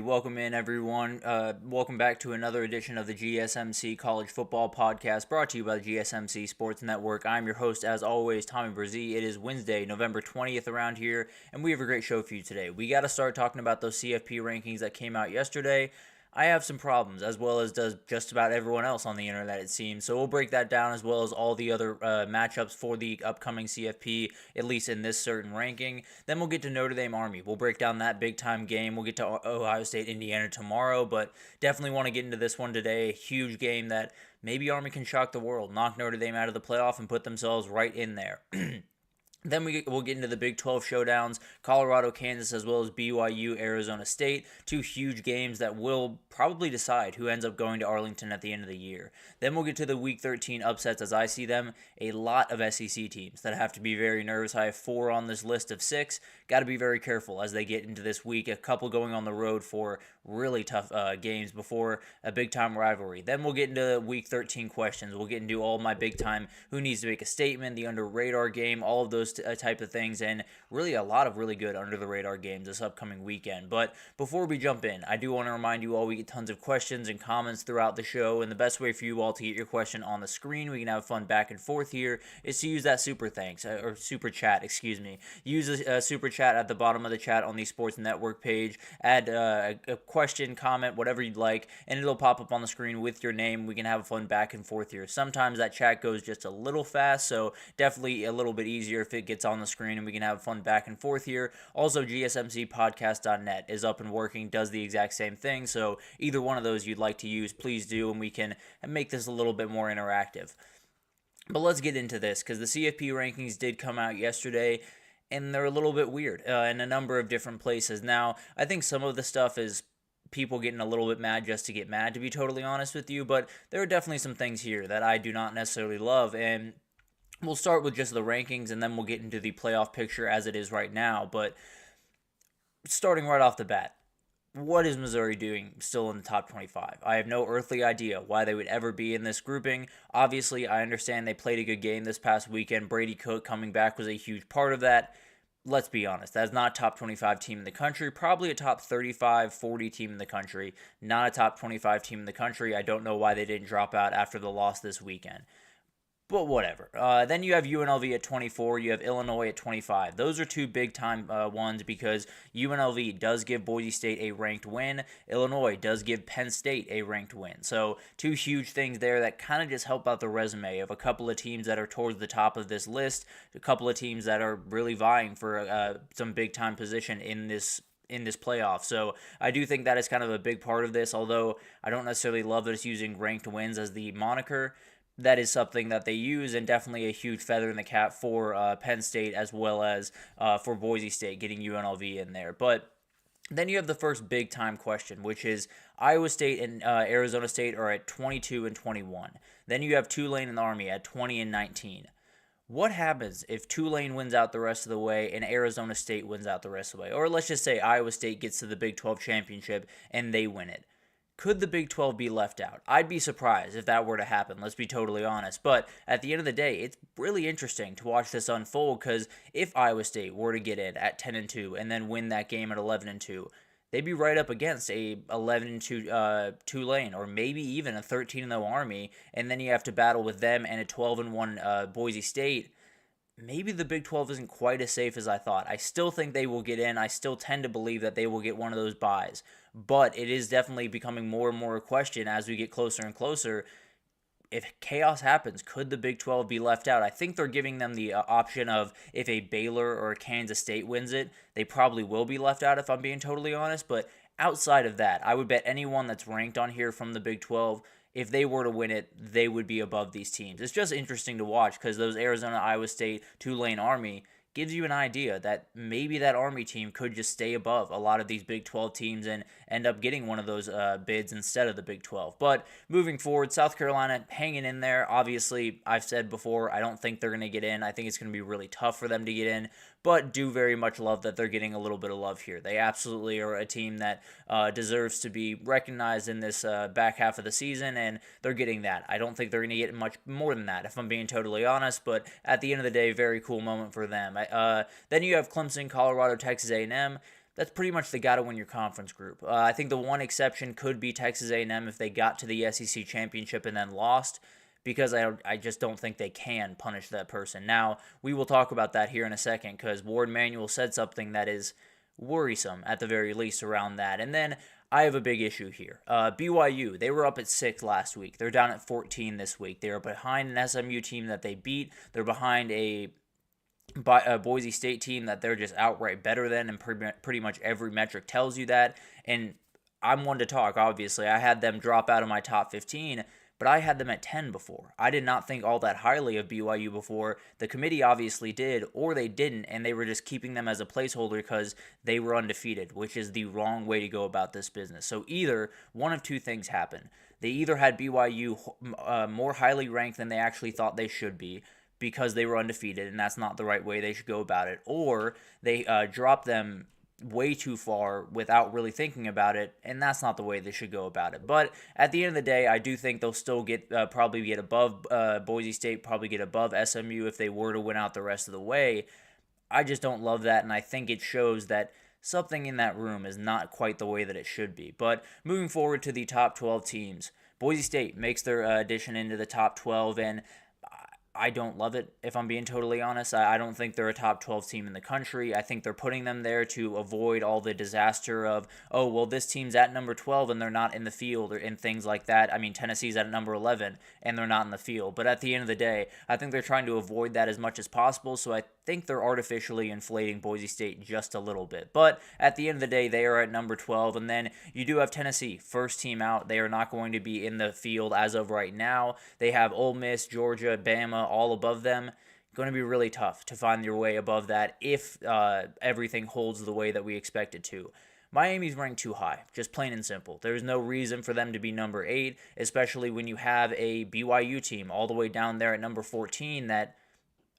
Alrighty, welcome in everyone. Welcome back to another edition of the GSMC College Football Podcast, brought to you by the GSMC Sports Network. I'm your host, as always, Tommy Brzee. It is Wednesday, November 20th around here, and we have a great show for you today. We got to start talking about those CFP rankings that came out yesterday. I have some problems, as well as does just about everyone else on the internet, it seems. So we'll break that down, as well as all the other matchups for the upcoming CFP, at least in this certain ranking. Then we'll get to Notre Dame Army. We'll break down that big-time game. We'll get to Ohio State, Indiana tomorrow, but definitely want to get into this one today. A huge game that maybe Army can shock the world, knock Notre Dame out of the playoff, and put themselves right in there. Then we'll get into the Big 12 showdowns, Colorado, Kansas, as well as BYU, Arizona State, two huge games that will probably decide who ends up going to Arlington at the end of the year. Then we'll get to the Week 13 upsets as I see them, a lot of SEC teams that have to be very nervous. I have 4 on this list of 6. Got to be very careful as they get into this week, a couple going on the road for really tough games before a big-time rivalry. Then we'll get into Week 13 questions. We'll get into all my big-time who needs to make a statement, the under-radar game, all of those type of things, and really a lot of really good under-the-radar games this upcoming weekend. But before we jump in, I do want to remind you all we get tons of questions and comments throughout the show, and the best way for you all to get your question on the screen, we can have fun back and forth here, is to use that super chat, Use a super chat at the bottom of the chat on the Sports Network page. Add a question, comment, whatever you'd like, and it'll pop up on the screen with your name. We can have fun back and forth here. Sometimes that chat goes just a little fast, so definitely a little bit easier if it gets on the screen and we can have fun back and forth here. Also, GSMCpodcast.net is up and working, does the exact same thing, so either one of those you'd like to use, please do, and we can make this a little bit more interactive. But let's get into this, because the CFP rankings did come out yesterday, and they're a little bit weird in a number of different places. Now, I think some of the stuff is people getting a little bit mad just to get mad, to be totally honest with you, but there are definitely some things here that I do not necessarily love, and we'll start with just the rankings, and then we'll get into the playoff picture as it is right now. But starting right off the bat, what is Missouri doing still in the top 25? I have no earthly idea why they would ever be in this grouping. Obviously, I understand they played a good game this past weekend. Brady Cook coming back was a huge part of that. Let's be honest, that's not a top 25 team in the country, probably a top 35, 40 team in the country, not a top 25 team in the country. I don't know why they didn't drop out after the loss this weekend. But whatever. Then you have UNLV at 24. You have Illinois at 25. Those are two big-time ones because UNLV does give Boise State a ranked win. Illinois does give Penn State a ranked win. So two huge things there that kind of just help out the resume of a couple of teams that are towards the top of this list, a couple of teams that are really vying for some big-time position in this playoff. So I do think that is kind of a big part of this, although I don't necessarily love that it's using ranked wins as the moniker. That is something that they use, and definitely a huge feather in the cap for Penn State as well as for Boise State, getting UNLV in there. But then you have the first big-time question, which is Iowa State and Arizona State are at 22 and 21. Then you have Tulane and Army at 20 and 19. What happens if Tulane wins out the rest of the way and Arizona State wins out the rest of the way? Or let's just say Iowa State gets to the Big 12 championship and they win it. Could the Big 12 be left out? I'd be surprised if that were to happen, let's be totally honest. But at the end of the day, it's really interesting to watch this unfold, because if Iowa State were to get in at 10-2 and then win that game at 11-2, they'd be right up against a 11-2 Tulane, or maybe even a 13-0 Army, and then you have to battle with them and a 12-1 Boise State. Maybe the Big 12 isn't quite as safe as I thought. I still think they will get in. I still tend to believe that they will get one of those byes. But it is definitely becoming more and more a question as we get closer and closer. If chaos happens, could the Big 12 be left out? I think they're giving them the option of if a Baylor or a Kansas State wins it, they probably will be left out, if I'm being totally honest. But outside of that, I would bet anyone that's ranked on here from the Big 12, if they were to win it, they would be above these teams. It's just interesting to watch, because those Arizona, Iowa State, Tulane, Army gives you an idea that maybe that Army team could just stay above a lot of these Big 12 teams and end up getting one of those bids instead of the Big 12. But moving forward, South Carolina hanging in there. Obviously, I've said before, I don't think they're going to get in. I think it's going to be really tough for them to get in, but do very much love that they're getting a little bit of love here. They absolutely are a team that deserves to be recognized in this back half of the season, and they're getting that. I don't think they're going to get much more than that, if I'm being totally honest, but at the end of the day, very cool moment for them. Then you have Clemson, Colorado, Texas A&M. that's pretty much the gotta-win your conference group. I think the one exception could be Texas A&M if they got to the SEC championship and then lost, because I just don't think they can punish that person. Now, we will talk about that here in a second, because Warde Manuel said something that is worrisome, at the very least, around that. And then I have a big issue here. BYU, they were up at 6 last week. They're down at 14 this week. They are behind an SMU team that they beat. They're behind a Boise State team that they're just outright better than, and pretty much every metric tells you that. And I'm one to talk, obviously. I had them drop out of my top 15, but I had them at 10 before. I did not think all that highly of BYU before. The committee obviously did, or they didn't, and they were just keeping them as a placeholder because they were undefeated, which is the wrong way to go about this business. So either one of two things happened. They either had BYU more highly ranked than they actually thought they should be, because they were undefeated, and that's not the right way they should go about it, or they dropped them way too far without really thinking about it, and that's not the way they should go about it. But at the end of the day, I do think they'll still probably get above Boise State, probably get above SMU if they were to win out the rest of the way. I just don't love that, and I think it shows that something in that room is not quite the way that it should be. But moving forward to the top 12 teams, Boise State makes their addition into the top 12, and I don't love it, if I'm being totally honest. I don't think they're a top 12 team in the country. I think they're putting them there to avoid all the disaster of, oh, well, this team's at number 12 and they're not in the field, or in things like that. I mean, Tennessee's at number 11 and they're not in the field. But at the end of the day, I think they're trying to avoid that as much as possible, so I think they're artificially inflating Boise State just a little bit. But at the end of the day, they are at number 12, and then you do have Tennessee, first team out. They are not going to be in the field as of right now. They have Ole Miss, Georgia, Bama, all above them. Going to be really tough to find your way above that if everything holds the way that we expect it to. Miami's ranked too high, just plain and simple. There's no reason for them to be number 8, especially when you have a BYU team all the way down there at number 14 that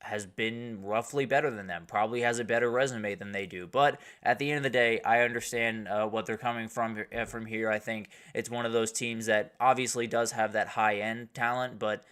has been roughly better than them, probably has a better resume than they do. But at the end of the day, I understand what they're coming from here. I think it's one of those teams that obviously does have that high-end talent, but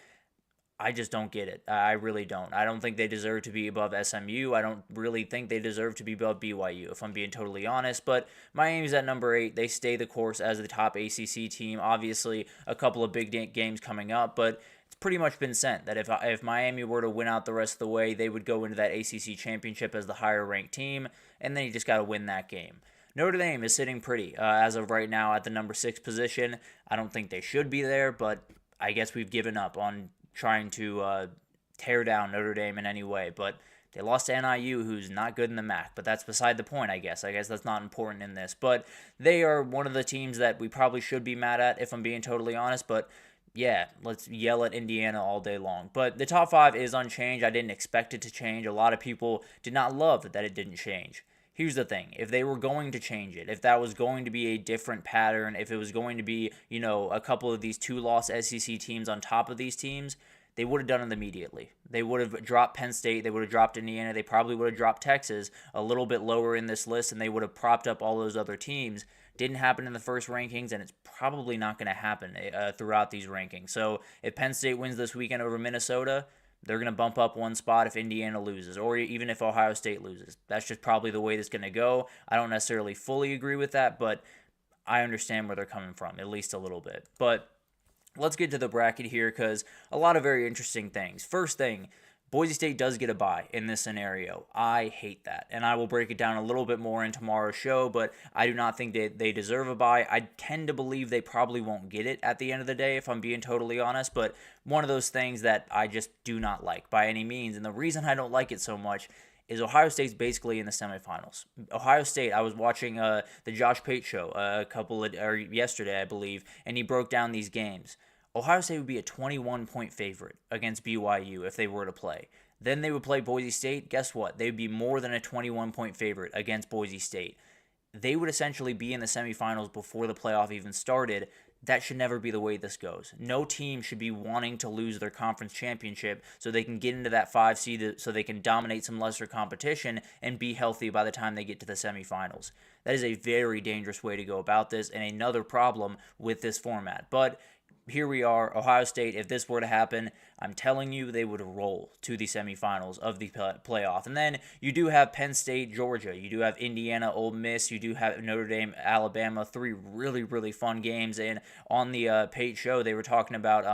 I just don't get it. I really don't. I don't think they deserve to be above SMU. I don't really think they deserve to be above BYU, if I'm being totally honest. But Miami's at number 8. They stay the course as the top ACC team. Obviously, a couple of big games coming up, but it's pretty much been sent that if Miami were to win out the rest of the way, they would go into that ACC championship as the higher-ranked team, and then you just got to win that game. Notre Dame is sitting pretty as of right now at the number 6 position. I don't think they should be there, but I guess we've given up on trying to tear down Notre Dame in any way. But they lost to NIU, who's not good in the MAC, but that's beside the point, I guess. I guess that's not important in this. But they are one of the teams that we probably should be mad at, if I'm being totally honest. But yeah, let's yell at Indiana all day long. But the top 5 is unchanged. I didn't expect it to change. A lot of people did not love that it didn't change. Here's the thing. If they were going to change it, if that was going to be a different pattern, if it was going to be, a couple of these 2-loss SEC teams on top of these teams, they would have done it immediately. They would have dropped Penn State. They would have dropped Indiana. They probably would have dropped Texas a little bit lower in this list, and they would have propped up all those other teams. Didn't happen in the first rankings, and it's probably not going to happen throughout these rankings. So if Penn State wins this weekend over Minnesota, they're going to bump up one spot if Indiana loses, or even if Ohio State loses. That's just probably the way that's going to go. I don't necessarily fully agree with that, but I understand where they're coming from, at least a little bit. But let's get to the bracket here, because a lot of very interesting things. First thing, Boise State does get a bye in this scenario. I hate that, and I will break it down a little bit more in tomorrow's show, but I do not think they deserve a bye. I tend to believe they probably won't get it at the end of the day, if I'm being totally honest, but one of those things that I just do not like by any means, and the reason I don't like it so much is Ohio State's basically in the semifinals. Ohio State, I was watching the Josh Pate show yesterday, I believe, and he broke down these games. Ohio State would be a 21-point favorite against BYU if they were to play. Then they would play Boise State. Guess what? They would be more than a 21-point favorite against Boise State. They would essentially be in the semifinals before the playoff even started. That should never be the way this goes. No team should be wanting to lose their conference championship so they can get into that 5 seed, so they can dominate some lesser competition and be healthy by the time they get to the semifinals. That is a very dangerous way to go about this, and another problem with this format. But here we are, Ohio State. If this were to happen, I'm telling you, they would roll to the semifinals of the playoff. And then you do have Penn State, Georgia. You do have Indiana, Ole Miss. You do have Notre Dame, Alabama. 3 really, really fun games. And on the Pate show, they were talking about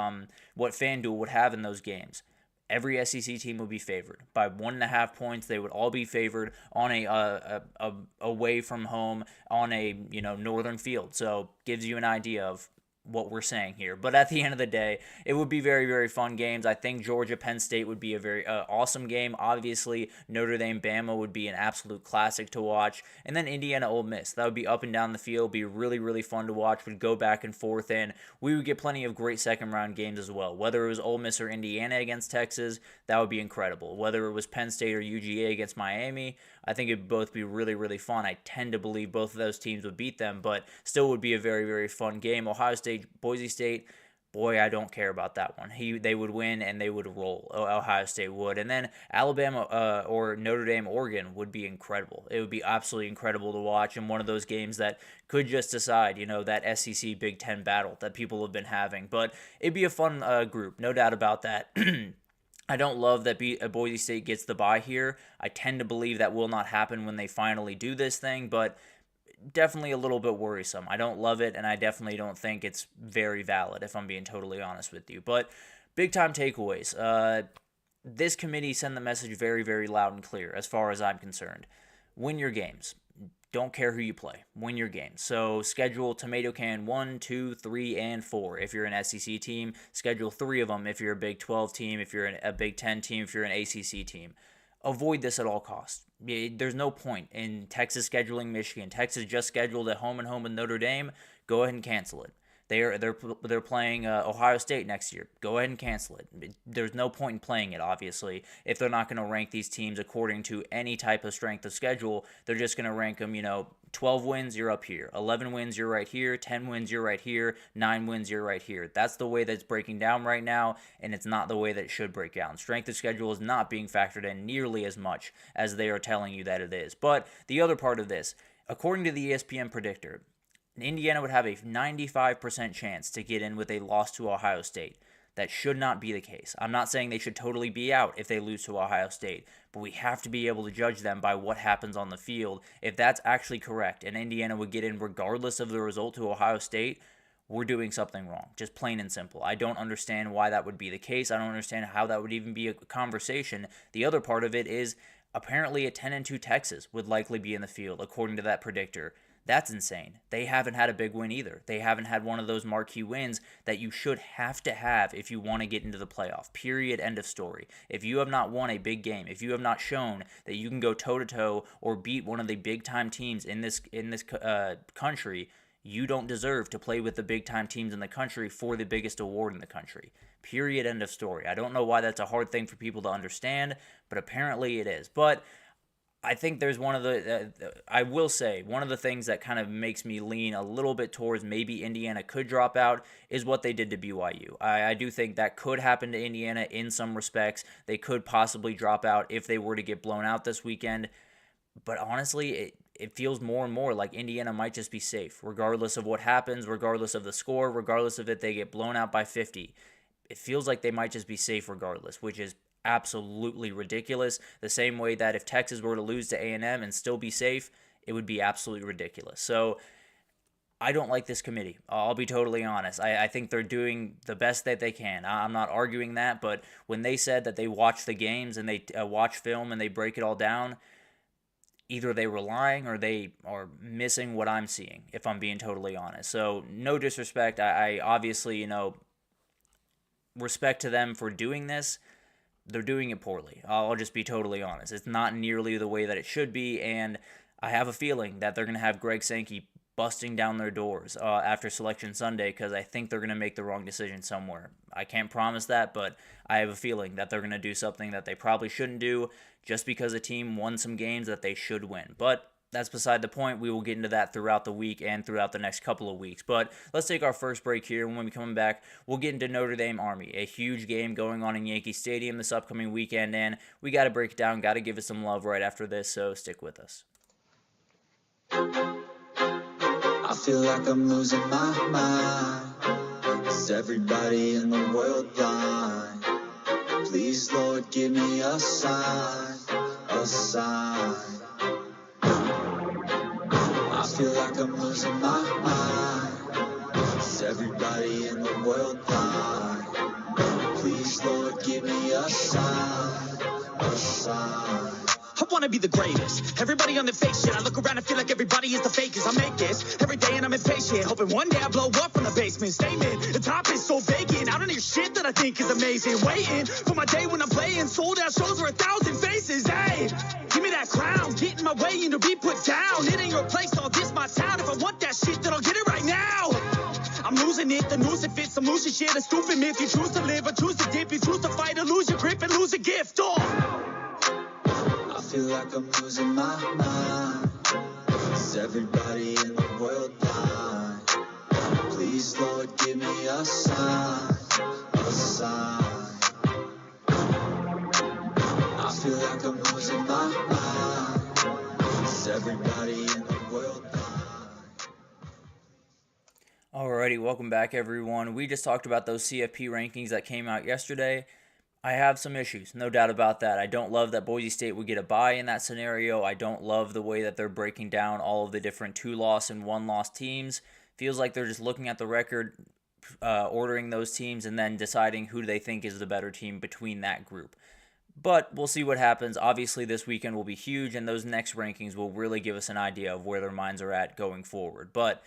what FanDuel would have in those games. Every SEC team would be favored by 1.5 points. They would all be favored on a away from home on a northern field. So gives you an idea of what we're saying here. But at the end of the day, it would be very, very fun games. I think Georgia, Penn State would be a very awesome game. Obviously, Notre Dame, Bama would be an absolute classic to watch. And then Indiana, Ole Miss. That would be up and down the field, be really, really fun to watch, would go back and forth, and we would get plenty of great second-round games as well. Whether it was Ole Miss or Indiana against Texas, that would be incredible. Whether it was Penn State or UGA against Miami, I think it would both be really, really fun. I tend to believe both of those teams would beat them, but still would be a very, very fun game. Ohio State, Boise State, boy, I don't care about that one. They would win and they would roll. Ohio State would. And then Alabama or Notre Dame, Oregon would be incredible. It would be absolutely incredible to watch, and one of those games that could just decide, that SEC Big Ten battle that people have been having. But it'd be a fun group, no doubt about that. I don't love that Boise State gets the bye here. I tend to believe that will not happen when they finally do this thing, but definitely a little bit worrisome. I don't love it, and I definitely don't think it's very valid, if I'm being totally honest with you. But big-time takeaways. This committee sent the message very, very loud and clear as far as I'm concerned. Win your games. Don't care who you play. Win your games. So schedule tomato can 1, 2, 3, and 4. If you're an SEC team, schedule 3 of them if you're a Big 12 team, if you're a Big 10 team, if you're an ACC team. Avoid this at all costs. There's no point in Texas scheduling Michigan. Texas just scheduled at home and home with Notre Dame. Go ahead and cancel it. They're playing Ohio State next year. Go ahead and cancel it. There's no point in playing it, obviously, if they're not going to rank these teams according to any type of strength of schedule. They're just going to rank them, 12 wins, you're up here. 11 wins, you're right here. 10 wins, you're right here. 9 wins, you're right here. That's the way that's breaking down right now, and it's not the way that it should break down. Strength of schedule is not being factored in nearly as much as they are telling you that it is. But the other part of this, according to the ESPN predictor, Indiana would have a 95% chance to get in with a loss to Ohio State. That should not be the case. I'm not saying they should totally be out if they lose to Ohio State, but we have to be able to judge them by what happens on the field. If that's actually correct and Indiana would get in regardless of the result to Ohio State, we're doing something wrong, just plain and simple. I don't understand why that would be the case. I don't understand how that would even be a conversation. The other part of it is apparently a 10-2 Texas would likely be in the field, according to that predictor. That's insane. They haven't had a big win either. They haven't had one of those marquee wins that you should have to have if you want to get into the playoff. Period. End of story. If you have not won a big game, if you have not shown that you can go toe-to-toe or beat one of the big-time teams in this country, you don't deserve to play with the big-time teams in the country for the biggest award in the country. Period. End of story. I don't know why that's a hard thing for people to understand, but apparently it is. But I think there's one of the things that kind of makes me lean a little bit towards maybe Indiana could drop out is what they did to BYU. I do think that could happen to Indiana in some respects. They could possibly drop out if they were to get blown out this weekend. But honestly, it feels more and more like Indiana might just be safe, regardless of what happens, regardless of the score, regardless of if they get blown out by 50. It feels like they might just be safe regardless, which is absolutely ridiculous. The same way that if Texas were to lose to A&M and still be safe, it would be absolutely ridiculous. So I don't like this committee. I'll be totally honest. I think they're doing the best that they can. I'm not arguing that, but when they said that they watch the games and they watch film and they break it all down, either they were lying or they are missing what I'm seeing, if I'm being totally honest. So no disrespect. I obviously, respect to them for doing this. They're doing it poorly. I'll just be totally honest. It's not nearly the way that it should be, and I have a feeling that they're going to have Greg Sankey busting down their doors after Selection Sunday because I think they're going to make the wrong decision somewhere. I can't promise that, but I have a feeling that they're going to do something that they probably shouldn't do just because a team won some games that they should win. But that's beside the point. We will get into that throughout the week and throughout the next couple of weeks. But let's take our first break here. When we come back, we'll get into Notre Dame Army, a huge game going on in Yankee Stadium this upcoming weekend, and we got to break it down, got to give it some love right after this, so stick with us. I feel like I'm losing my mind. Is everybody in the world blind? Please, Lord, give me a sign, a sign. I feel like I'm losing my mind. Is everybody in the world blind? Please, Lord, give me a sign, a sign. I wanna be the greatest. Everybody on the fake shit. I look around and feel like everybody is the fakest. I make this every day and I'm impatient. Hoping one day I blow up from the basement. Statement, the top is so vacant. I don't hear shit that I think is amazing. Waiting for my day when I'm playing. Sold out shows for 1,000 faces. Hey, give me that crown. Get in my way and to be put down. It ain't your place, all this my town. If I want that shit, then I'll get it right now. I'm losing it, the noose it fits. I'm losing shit, a stupid myth. You choose to live or choose to dip. You choose to fight or lose your grip and lose a gift. I feel like I'm losing my mind. Is everybody in the world blind? Please, Lord, give me a sign, a sign. I feel like I'm losing my mind. Is everybody in the world blind? Alrighty, welcome back everyone. We just talked about those CFP rankings that came out yesterday. I have some issues, no doubt about that. I don't love that Boise State would get a bye in that scenario. I don't love the way that they're breaking down all of the different 2-loss and 1-loss teams. Feels like they're just looking at the record, ordering those teams, and then deciding who they think is the better team between that group. But we'll see what happens. Obviously, this weekend will be huge, and those next rankings will really give us an idea of where their minds are at going forward. But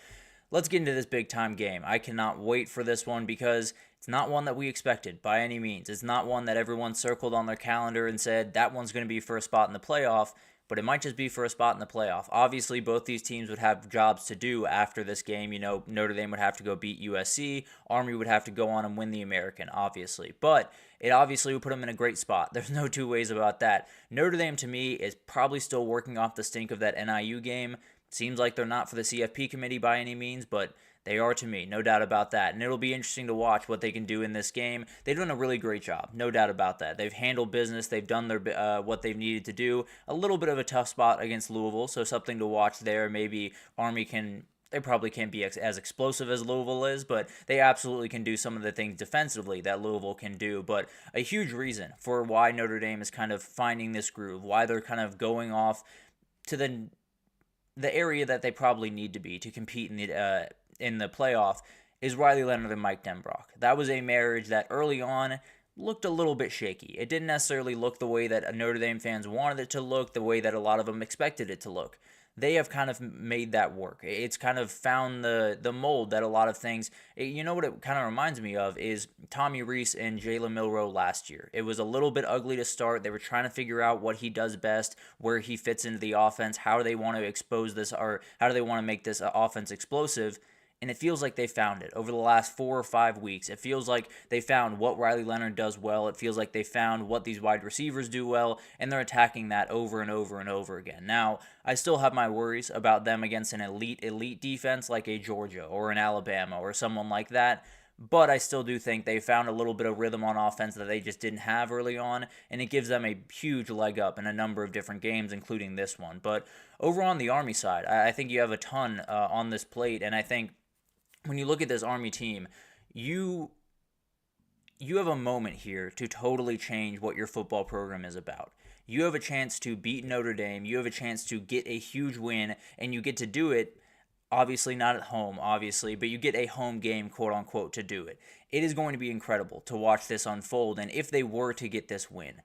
let's get into this big-time game. I cannot wait for this one because it's not one that we expected by any means. It's not one that everyone circled on their calendar and said that one's going to be for a spot in the playoff, but it might just be for a spot in the playoff. Obviously, both these teams would have jobs to do after this game. You know, Notre Dame would have to go beat USC. Army would have to go on and win the American, obviously. But it obviously would put them in a great spot. There's no two ways about that. Notre Dame, to me, is probably still working off the stink of that NIU game. Seems like they're not for the CFP committee by any means, but they are to me, no doubt about that. And it'll be interesting to watch what they can do in this game. They've done a really great job, no doubt about that. They've handled business. They've done their what they've needed to do. A little bit of a tough spot against Louisville, so something to watch there. Maybe Army can... They probably can't be as explosive as Louisville is, but they absolutely can do some of the things defensively that Louisville can do. But a huge reason for why Notre Dame is kind of finding this groove, why they're kind of going off to the area that they probably need to be to compete in the playoff is Riley Leonard and Mike Denbrock. That was a marriage that early on looked a little bit shaky. It didn't necessarily look the way that Notre Dame fans wanted it to look, the way that a lot of them expected it to look. They have kind of made that work. It's kind of found the mold that a lot of things... You know what it kind of reminds me of is Tommy Rees and Jalen Milroe last year. It was a little bit ugly to start. They were trying to figure out what he does best, where he fits into the offense, how do they want to expose this, or how do they want to make this offense explosive. And it feels like they found it over the last 4 or 5 weeks. It feels like they found what Riley Leonard does well. It feels like they found what these wide receivers do well, and they're attacking that over and over and over again. Now, I still have my worries about them against an elite defense like a Georgia or an Alabama or someone like that, but I still do think they found a little bit of rhythm on offense that they just didn't have early on, and it gives them a huge leg up in a number of different games, including this one. But over on the Army side, I think you have a ton on this plate, and I think when you look at this Army team, you have a moment here to totally change what your football program is about. You have a chance to beat Notre Dame. You have a chance to get a huge win, and you get to do it, obviously not at home, obviously, but you get a home game, quote-unquote, to do it. It is going to be incredible to watch this unfold, and if they were to get this win,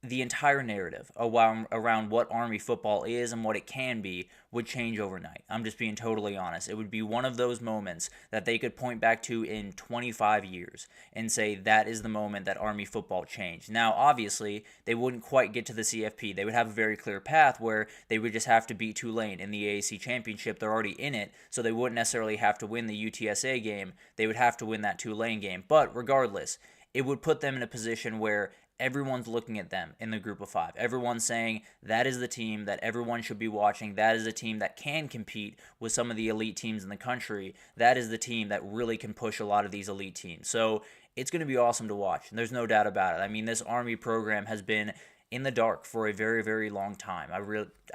the entire narrative around what Army football is and what it can be would change overnight. I'm just being totally honest. It would be one of those moments that they could point back to in 25 years and say that is the moment that Army football changed. Now, obviously, they wouldn't quite get to the CFP. They would have a very clear path where they would just have to beat Tulane in the AAC championship. They're already in it, so they wouldn't necessarily have to win the UTSA game. They would have to win that Tulane game. But regardless, it would put them in a position where everyone's looking at them in the group of 5. Everyone's saying that is the team that everyone should be watching. That is a team that can compete with some of the elite teams in the country. That is the team that really can push a lot of these elite teams. So it's going to be awesome to watch, and there's no doubt about it. I mean, this Army program has been in the dark for a very, very long time.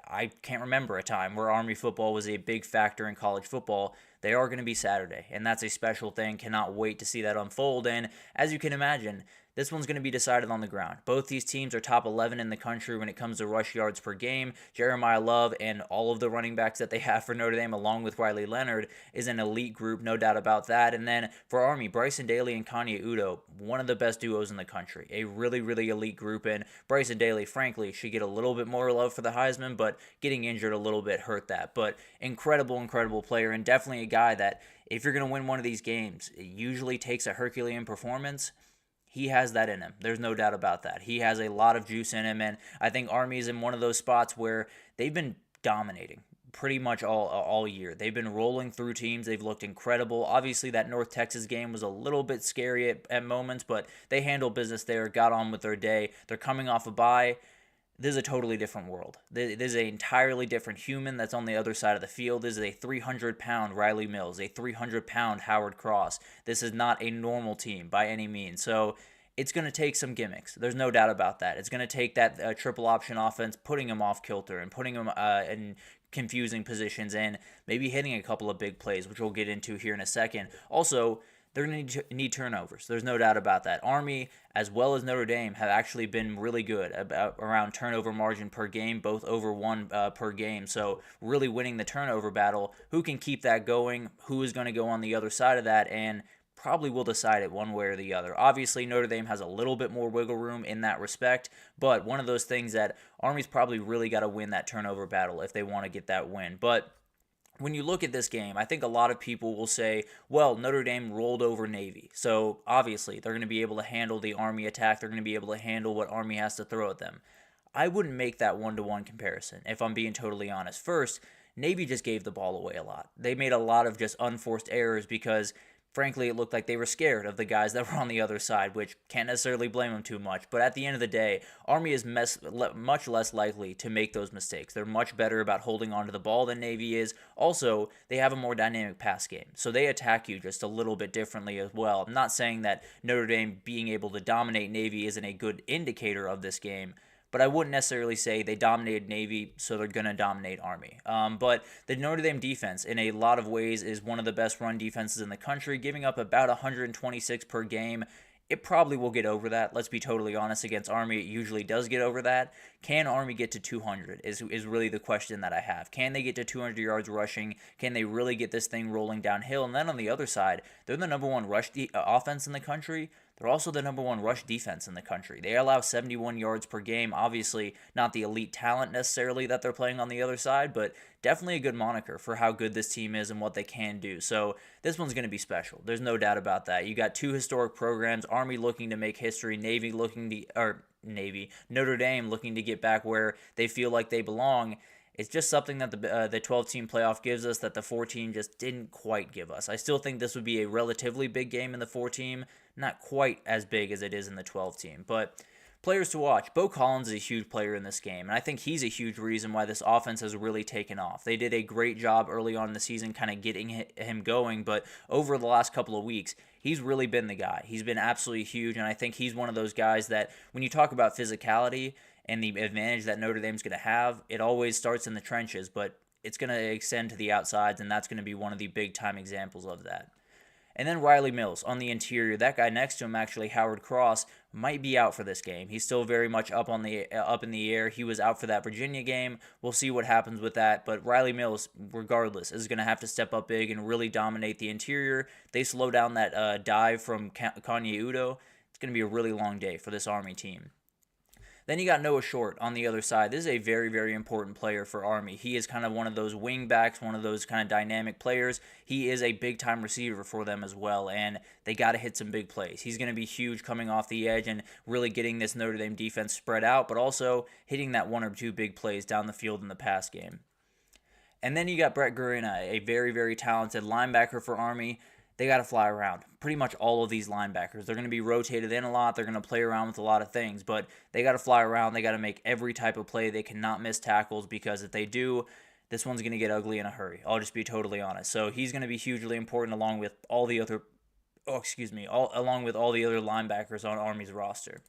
I can't remember a time where Army football was a big factor in college football. they are going to be Saturday, and that's a special thing. Cannot wait to see that unfold, and as you can imagine, this one's going to be decided on the ground. Both these teams are top 11 in the country when it comes to rush yards per game. Jeremiah Love and all of the running backs that they have for Notre Dame, along with Riley Leonard, is an elite group, no doubt about that. And then for Army, Bryson Daly and Kanye Udo, one of the best duos in the country. A really, really elite group, and Bryson Daly, frankly, should get a little bit more love for the Heisman, but getting injured a little bit hurt that. But incredible, incredible player, and definitely a guy that, if you're going to win one of these games, it usually takes a Herculean performance. He has that in him. There's no doubt about that. He has a lot of juice in him, and I think Army's in one of those spots where they've been dominating pretty much all year. They've been rolling through teams. They've looked incredible. Obviously, that North Texas game was a little bit scary at moments, but they handled business there, got on with their day. They're coming off a bye. This is a totally different world. This is an entirely different human that's on the other side of the field. This is a 300-pound Riley Mills, a 300-pound Howard Cross. This is not a normal team by any means. So it's going to take some gimmicks. There's no doubt about that. It's going to take that triple option offense, putting them off kilter and putting them in confusing positions and maybe hitting a couple of big plays, which we'll get into here in a second. Also, they're going to need turnovers. There's no doubt about that. Army, as well as Notre Dame, have actually been really good around turnover margin per game, both over 1 per game. So really winning the turnover battle. Who can keep that going? Who is going to go on the other side of that? And probably will decide it one way or the other. Obviously, Notre Dame has a little bit more wiggle room in that respect, but one of those things that Army's probably really got to win that turnover battle if they want to get that win. But when you look at this game, I think a lot of people will say, well, Notre Dame rolled over Navy. So obviously, they're going to be able to handle the Army attack. They're going to be able to handle what Army has to throw at them. I wouldn't make that one-to-one comparison, if I'm being totally honest. First, Navy just gave the ball away a lot. They made a lot of just unforced errors because, frankly, it looked like they were scared of the guys that were on the other side, which can't necessarily blame them too much. But at the end of the day, Army is much less likely to make those mistakes. They're much better about holding onto the ball than Navy is. Also, they have a more dynamic pass game, so they attack you just a little bit differently as well. I'm not saying that Notre Dame being able to dominate Navy isn't a good indicator of this game, but I wouldn't necessarily say they dominated Navy, so they're going to dominate Army. But the Notre Dame defense, in a lot of ways, is one of the best run defenses in the country, giving up about 126 per game. It probably will get over that. Let's be totally honest. Against Army, it usually does get over that. Can Army get to 200 is really the question that I have. Can they get to 200 yards rushing? Can they really get this thing rolling downhill? And then on the other side, they're the number one rush offense in the country. They're also the number one rush defense in the country. They allow 71 yards per game. Obviously, not the elite talent necessarily that they're playing on the other side, but definitely a good moniker for how good this team is and what they can do. So this one's going to be special. There's no doubt about that. You got two historic programs, Army looking to make history, Notre Dame looking to get back where they feel like they belong. It's just something that the 12-team playoff gives us that the 4-team just didn't quite give us. I still think this would be a relatively big game in the 4-team, not quite as big as it is in the 12-team. But players to watch. Bo Collins is a huge player in this game, and I think he's a huge reason why this offense has really taken off. They did a great job early on in the season kind of getting him going, but over the last couple of weeks, he's really been the guy. He's been absolutely huge, and I think he's one of those guys that when you talk about physicality and the advantage that Notre Dame's going to have, it always starts in the trenches, but it's going to extend to the outsides, and that's going to be one of the big-time examples of that. And then Riley Mills on the interior. That guy next to him, actually, Howard Cross, might be out for this game. He's still very much up in the air. He was out for that Virginia game. We'll see what happens with that. But Riley Mills, regardless, is going to have to step up big and really dominate the interior. They slow down that dive from Kanye Udo. It's going to be a really long day for this Army team. Then you got Noah Short on the other side. This is a very, very important player for Army. He is kind of one of those wing backs, one of those kind of dynamic players. He is a big-time receiver for them as well, and they got to hit some big plays. He's going to be huge coming off the edge and really getting this Notre Dame defense spread out, but also hitting that one or two big plays down the field in the pass game. And then you got Brett Gurina, a very, very talented linebacker for Army. They got to fly around. Pretty much all of these linebackers. They're going to be rotated in a lot. They're going to play around with a lot of things, but they got to fly around. They got to make every type of play. They cannot miss tackles because if they do, this one's going to get ugly in a hurry. I'll just be totally honest. So he's going to be hugely important along with all the other linebackers on Army's roster.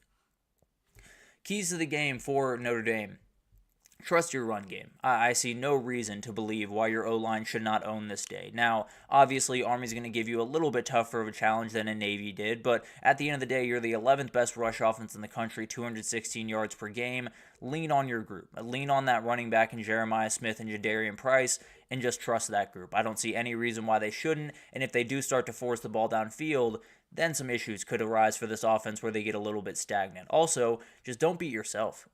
Keys to the game for Notre Dame. trust your run game. I see no reason to believe why your O-line should not own this day. Now, obviously, Army's going to give you a little bit tougher of a challenge than a Navy did, but at the end of the day, you're the 11th best rush offense in the country, 216 yards per game. Lean on your group. Lean on that running back in Jeremiah Smith and Jadarian Price, and just trust that group. I don't see any reason why they shouldn't, and if they do start to force the ball downfield, then some issues could arise for this offense where they get a little bit stagnant. Also, just don't beat yourself.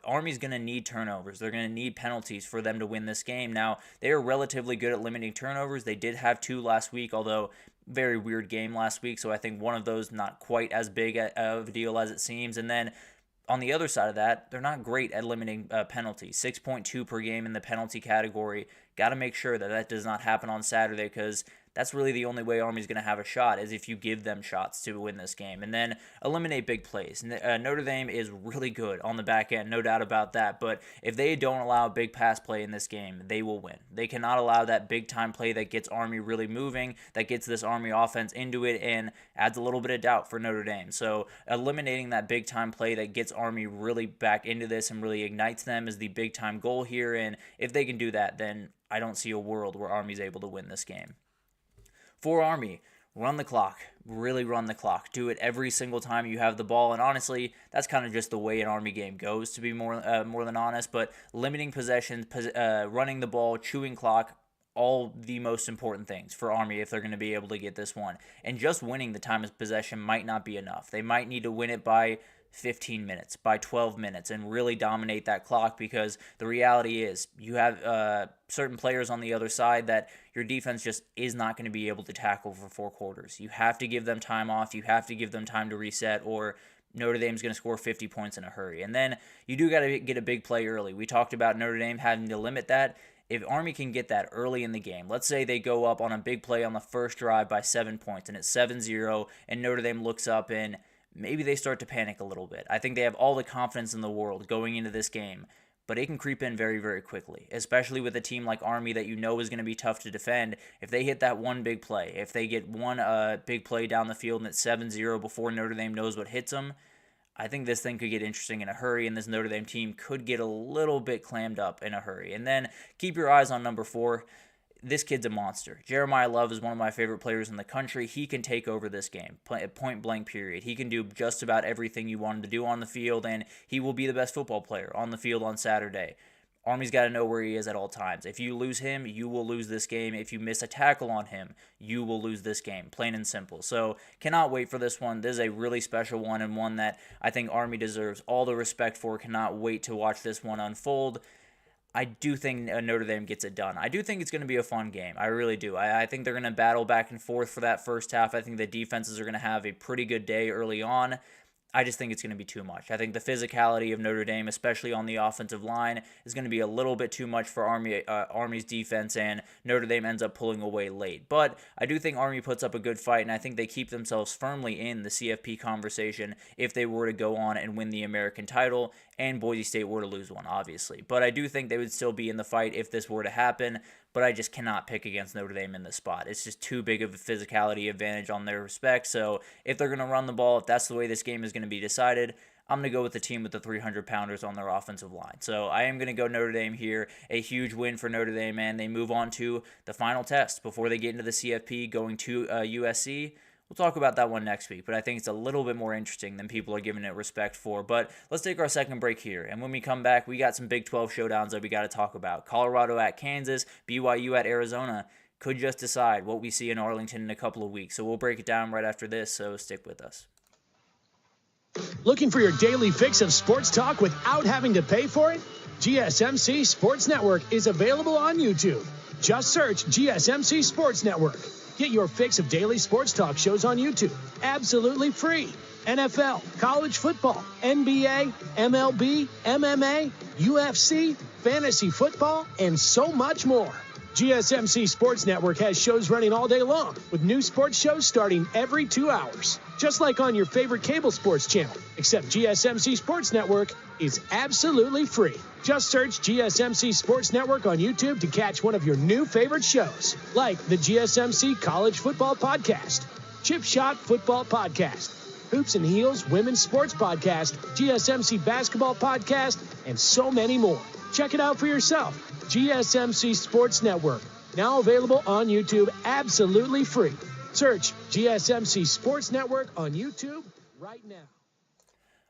Army's going to need turnovers. They're going to need penalties for them to win this game. Now, they are relatively good at limiting turnovers. They did have 2 last week, although very weird game last week, so I think one of those not quite as big of a deal as it seems. And then on the other side of that, they're not great at limiting penalties. 6.2 per game in the penalty category. Got to make sure that that does not happen on Saturday, because that's really the only way Army's going to have a shot, is if you give them shots to win this game. And then eliminate big plays. Notre Dame is really good on the back end, no doubt about that. But if they don't allow big pass play in this game, they will win. They cannot allow that big time play that gets Army really moving, that gets this Army offense into it and adds a little bit of doubt for Notre Dame. So eliminating that big time play that gets Army really back into this and really ignites them is the big time goal here. And if they can do that, then I don't see a world where Army's able to win this game. For Army, run the clock. Really run the clock. Do it every single time you have the ball. And honestly, that's kind of just the way an Army game goes, to be more than honest. But limiting possessions, running the ball, chewing clock, all the most important things for Army if they're going to be able to get this one. And just winning the time of possession might not be enough. They might need to win it by 15 minutes, by 12 minutes, and really dominate that clock, because the reality is you have certain players on the other side that your defense just is not going to be able to tackle for 4 quarters. You have to give them time off. You have to give them time to reset, or Notre Dame's going to score 50 points in a hurry. And then you do got to get a big play early. We talked about Notre Dame having to limit that. If Army can get that early in the game, let's say they go up on a big play on the first drive by 7 points, and it's 7-0, and Notre Dame looks up and maybe they start to panic a little bit. I think they have all the confidence in the world going into this game, but it can creep in very, very quickly, especially with a team like Army that you know is going to be tough to defend. If they hit that one big play, if they get one big play down the field and it's 7-0 before Notre Dame knows what hits them, I think this thing could get interesting in a hurry, and this Notre Dame team could get a little bit clammed up in a hurry. And then keep your eyes on number 4. This kid's a monster. Jeremiah Love is one of my favorite players in the country. He can take over this game, point blank period. He can do just about everything you want him to do on the field, and he will be the best football player on the field on Saturday. Army's got to know where he is at all times. If you lose him, you will lose this game. If you miss a tackle on him, you will lose this game, plain and simple. So cannot wait for this one. This is a really special one, and one that I think Army deserves all the respect for. Cannot wait to watch this one unfold. I do think Notre Dame gets it done. I do think it's going to be a fun game. I really do. I think they're going to battle back and forth for that first half. I think the defenses are going to have a pretty good day early on. I just think it's going to be too much. I think the physicality of Notre Dame, especially on the offensive line, is going to be a little bit too much for Army's defense, and Notre Dame ends up pulling away late. But I do think Army puts up a good fight, and I think they keep themselves firmly in the CFP conversation if they were to go on and win the American title, and Boise State were to lose one, obviously. But I do think they would still be in the fight if this were to happen, but I just cannot pick against Notre Dame in this spot. It's just too big of a physicality advantage on their respect. So if they're going to run the ball, if that's the way this game is going to be decided, I'm going to go with the team with the 300-pounders on their offensive line. So I am going to go Notre Dame here. A huge win for Notre Dame, and they move on to the final test before they get into the CFP, going to USC. We'll talk about that one next week, but I think it's a little bit more interesting than people are giving it respect for. But let's take our second break here, and when we come back, we got some Big 12 showdowns that we got to talk about. Colorado at Kansas, BYU at Arizona could just decide what we see in Arlington in a couple of weeks. So we'll break it down right after this, so stick with us. Looking for your daily fix of sports talk without having to pay for it? GSMC Sports Network is available on YouTube. Just search GSMC Sports Network. Get your fix of daily sports talk shows on YouTube, absolutely free. NFL, college football, NBA, MLB, MMA, UFC, fantasy football, and so much more. GSMC Sports Network has shows running all day long, with new sports shows starting every 2 hours. Just like on your favorite cable sports channel, except GSMC Sports Network is absolutely free. Just search GSMC Sports Network on YouTube to catch one of your new favorite shows, like the GSMC College Football Podcast, Chip Shot Football Podcast, Hoops and Heels Women's Sports Podcast, GSMC Basketball Podcast, and so many more. Check it out for yourself. GSMC Sports Network, now available on YouTube absolutely free. Search GSMC Sports Network on YouTube right now.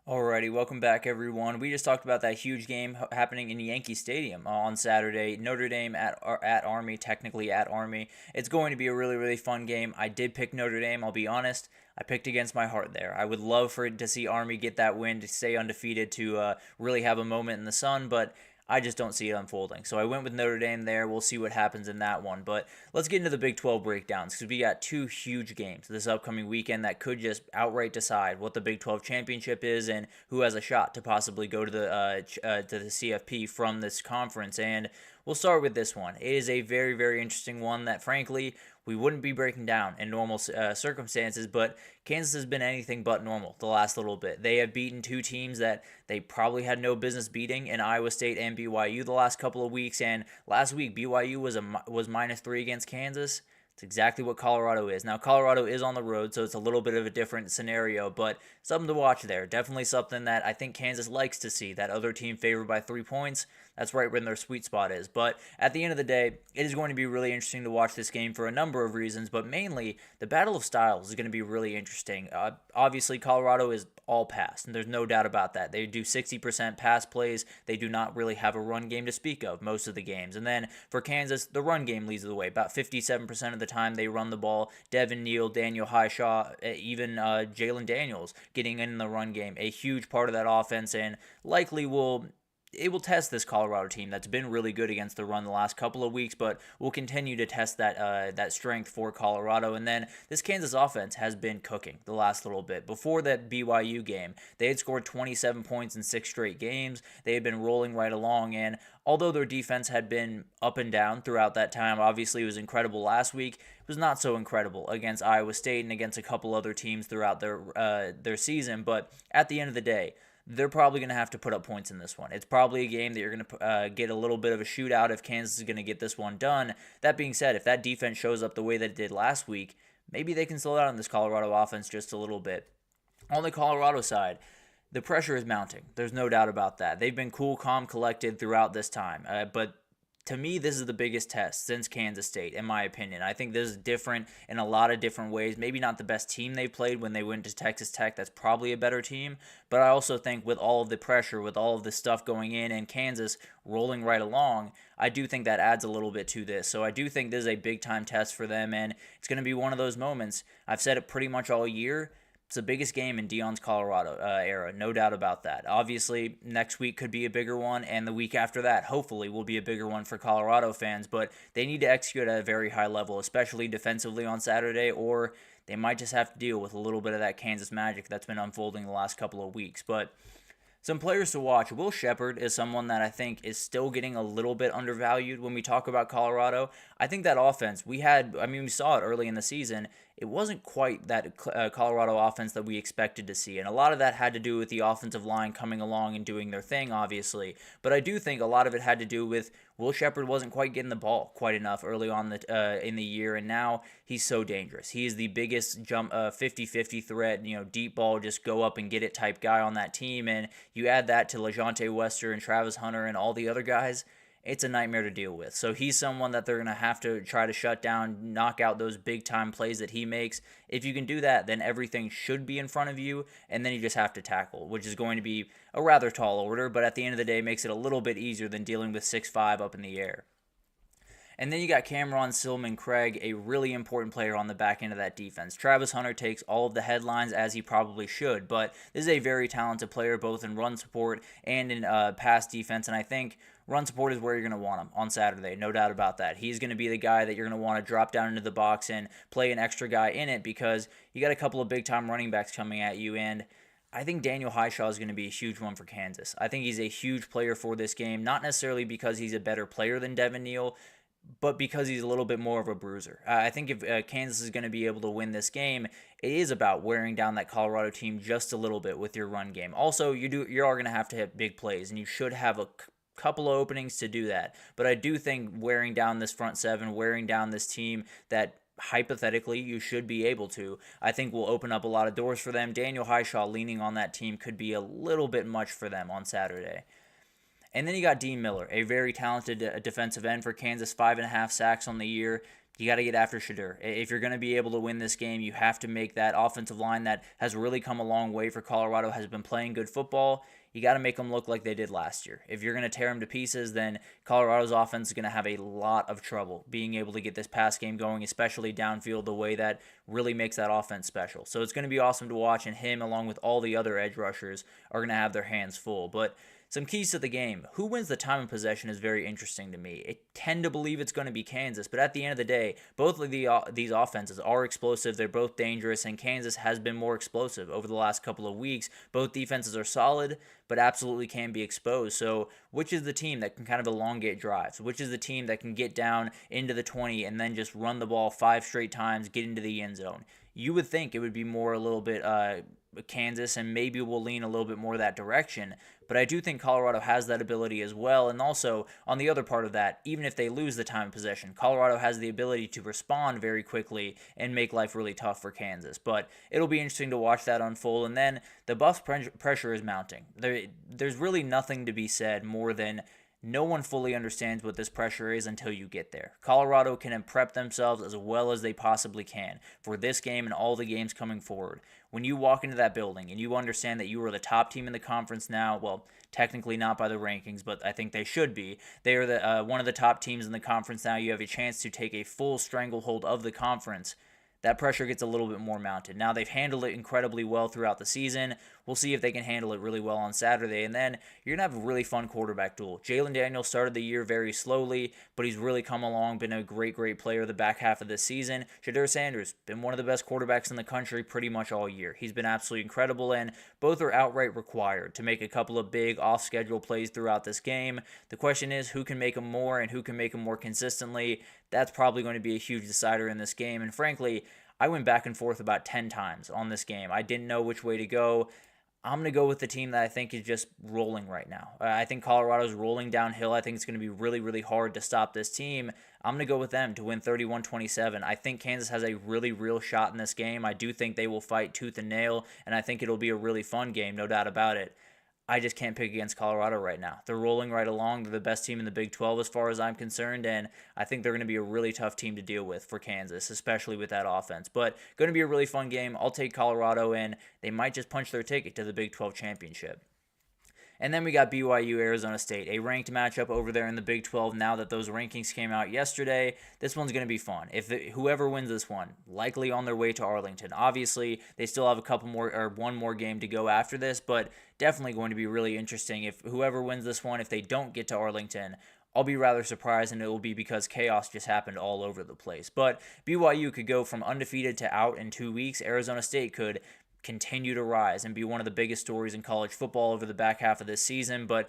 Alrighty, welcome back, everyone. We just talked about that huge game happening in Yankee Stadium on Saturday. Notre Dame at Army, technically at Army. It's going to be a really, really fun game. I did pick Notre Dame, I'll be honest. I picked against my heart there. I would love for it to see Army get that win, to stay undefeated, to really have a moment in the sun, but I just don't see it unfolding. So I went with Notre Dame there. We'll see what happens in that one. But let's get into the Big 12 breakdowns, because we got two huge games this upcoming weekend that could just outright decide what the Big 12 championship is and who has a shot to possibly go to the CFP from this conference. And we'll start with this one. It is a very, very interesting one that, frankly, we wouldn't be breaking down in normal circumstances, but Kansas has been anything but normal the last little bit. They have beaten two teams that they probably had no business beating in Iowa State and BYU the last couple of weeks, and last week BYU was -3 against Kansas. It's exactly what Colorado is. Now, Colorado is on the road, so it's a little bit of a different scenario, but something to watch there. Definitely something that I think Kansas likes to see, that other team favored by 3 points. That's right where their sweet spot is. But at the end of the day, it is going to be really interesting to watch this game for a number of reasons, but mainly the battle of styles is going to be really interesting. Obviously, Colorado is all pass, and there's no doubt about that. They do 60% pass plays. They do not really have a run game to speak of most of the games. And then for Kansas, the run game leads the way. About 57% of the time they run the ball. Devin Neal, Daniel Highshaw, even Jalen Daniels getting in the run game. A huge part of that offense, and likely will test this Colorado team that's been really good against the run the last couple of weeks, but will continue to test that strength for Colorado. And then this Kansas offense has been cooking the last little bit. Before that BYU game, they had scored 27 points in 6 straight games. They had been rolling right along, and although their defense had been up and down throughout that time, obviously it was incredible last week, it was not so incredible against Iowa State and against a couple other teams throughout their season. But at the end of the day, they're probably going to have to put up points in this one. It's probably a game that you're going to get a little bit of a shootout if Kansas is going to get this one done. That being said, if that defense shows up the way that it did last week, maybe they can slow down this Colorado offense just a little bit. On the Colorado side, the pressure is mounting. There's no doubt about that. They've been cool, calm, collected throughout this time. But to me, this is the biggest test since Kansas State, in my opinion. I think this is different in a lot of different ways. Maybe not the best team they played when they went to Texas Tech. That's probably a better team. But I also think with all of the pressure, with all of the stuff going in and Kansas rolling right along, I do think that adds a little bit to this. So I do think this is a big-time test for them, and it's going to be one of those moments. I've said it pretty much all year. It's the biggest game in Dion's Colorado era, no doubt about that. Obviously, next week could be a bigger one, and the week after that, hopefully, will be a bigger one for Colorado fans. But they need to execute at a very high level, especially defensively on Saturday, or they might just have to deal with a little bit of that Kansas magic that's been unfolding the last couple of weeks. But some players to watch. Will Sheppard is someone that I think is still getting a little bit undervalued when we talk about Colorado. I think that offense, we saw it early in the season. It wasn't quite that Colorado offense that we expected to see. And a lot of that had to do with the offensive line coming along and doing their thing, obviously. But I do think a lot of it had to do with Will Sheppard wasn't quite getting the ball quite enough early on in the year, and now he's so dangerous. He is the biggest 50-50 threat, deep ball, just go up and get it type guy on that team. And you add that to LaJohntay Wester and Travis Hunter and all the other guys, it's a nightmare to deal with. So he's someone that they're going to have to try to shut down, knock out those big-time plays that he makes. If you can do that, then everything should be in front of you, and then you just have to tackle, which is going to be a rather tall order, but at the end of the day, makes it a little bit easier than dealing with 6'5" up in the air. And then you got Cameron Silman-Craig, a really important player on the back end of that defense. Travis Hunter takes all of the headlines, as he probably should, but this is a very talented player, both in run support and in pass defense, and I think run support is where you're going to want him on Saturday, no doubt about that. He's going to be the guy that you're going to want to drop down into the box and play an extra guy in it, because you got a couple of big-time running backs coming at you, and I think Daniel Highshaw is going to be a huge one for Kansas. I think he's a huge player for this game, not necessarily because he's a better player than Devin Neal, but because he's a little bit more of a bruiser. I think if Kansas is going to be able to win this game, it is about wearing down that Colorado team just a little bit with your run game. Also, you are going to have to hit big plays, and you should have a couple of openings to do that. But I do think wearing down this front seven, wearing down this team that hypothetically you should be able to, I think will open up a lot of doors for them. Daniel Highshaw leaning on that team could be a little bit much for them on Saturday. And then you got Dean Miller, a very talented defensive end for Kansas, 5.5 sacks on the year. You got to get after Showdown. If you're going to be able to win this game, you have to make that offensive line that has really come a long way for Colorado, has been playing good football. You got to make them look like they did last year. If you're going to tear them to pieces, then Colorado's offense is going to have a lot of trouble being able to get this pass game going, especially downfield, the way that really makes that offense special. So it's going to be awesome to watch, and him, along with all the other edge rushers, are going to have their hands full. But some keys to the game. Who wins the time of possession is very interesting to me. I tend to believe it's going to be Kansas, but at the end of the day, both of these offenses are explosive. They're both dangerous, and Kansas has been more explosive over the last couple of weeks. Both defenses are solid, but absolutely can be exposed. So which is the team that can kind of elongate drives? Which is the team that can get down into the 20 and then just run the ball 5 straight times, get into the end zone? You would think it would be more a little bit Kansas, and maybe we'll lean a little bit more that direction. But I do think Colorado has that ability as well. And also, on the other part of that, even if they lose the time of possession, Colorado has the ability to respond very quickly and make life really tough for Kansas. But it'll be interesting to watch that unfold. And then the Buffs' pressure is mounting. There's really nothing to be said more than no one fully understands what this pressure is until you get there. Colorado can prep themselves as well as they possibly can for this game and all the games coming forward. When you walk into that building and you understand that you are the top team in the conference now, well, technically not by the rankings, but I think they should be. They are one of the top teams in the conference now. You have a chance to take a full stranglehold of the conference. That pressure gets a little bit more mounted. Now, they've handled it incredibly well throughout the season. We'll see if they can handle it really well on Saturday. And then you're going to have a really fun quarterback duel. Jalen Daniels started the year very slowly, but he's really come along, been a great player the back half of this season. Shedeur Sanders, been one of the best quarterbacks in the country pretty much all year. He's been absolutely incredible, and both are outright required to make a couple of big off-schedule plays throughout this game. The question is, who can make them more and who can make them more consistently? That's probably going to be a huge decider in this game. And frankly, I went back and forth about 10 times on this game. I didn't know which way to go. I'm going to go with the team that I think is just rolling right now. I think Colorado's rolling downhill. I think it's going to be really hard to stop this team. I'm going to go with them to win 31-27. I think Kansas has a really real shot in this game. I do think they will fight tooth and nail, and I think it'll be a really fun game, no doubt about it. I just can't pick against Colorado right now. They're rolling right along. They're the best team in the Big 12 as far as I'm concerned, and I think they're going to be a really tough team to deal with for Kansas, especially with that offense. But going to be a really fun game. I'll take Colorado, and they might just punch their ticket to the Big 12 championship. And then we got BYU-Arizona State, a ranked matchup over there in the Big 12 now that those rankings came out yesterday. This one's going to be fun. Whoever wins this one, likely on their way to Arlington. Obviously, they still have one more game to go after this, but definitely going to be really interesting. If whoever wins this one, if they don't get to Arlington, I'll be rather surprised, and it will be because chaos just happened all over the place. But BYU could go from undefeated to out in 2 weeks. Arizona State could continue to rise and be one of the biggest stories in college football over the back half of this season. But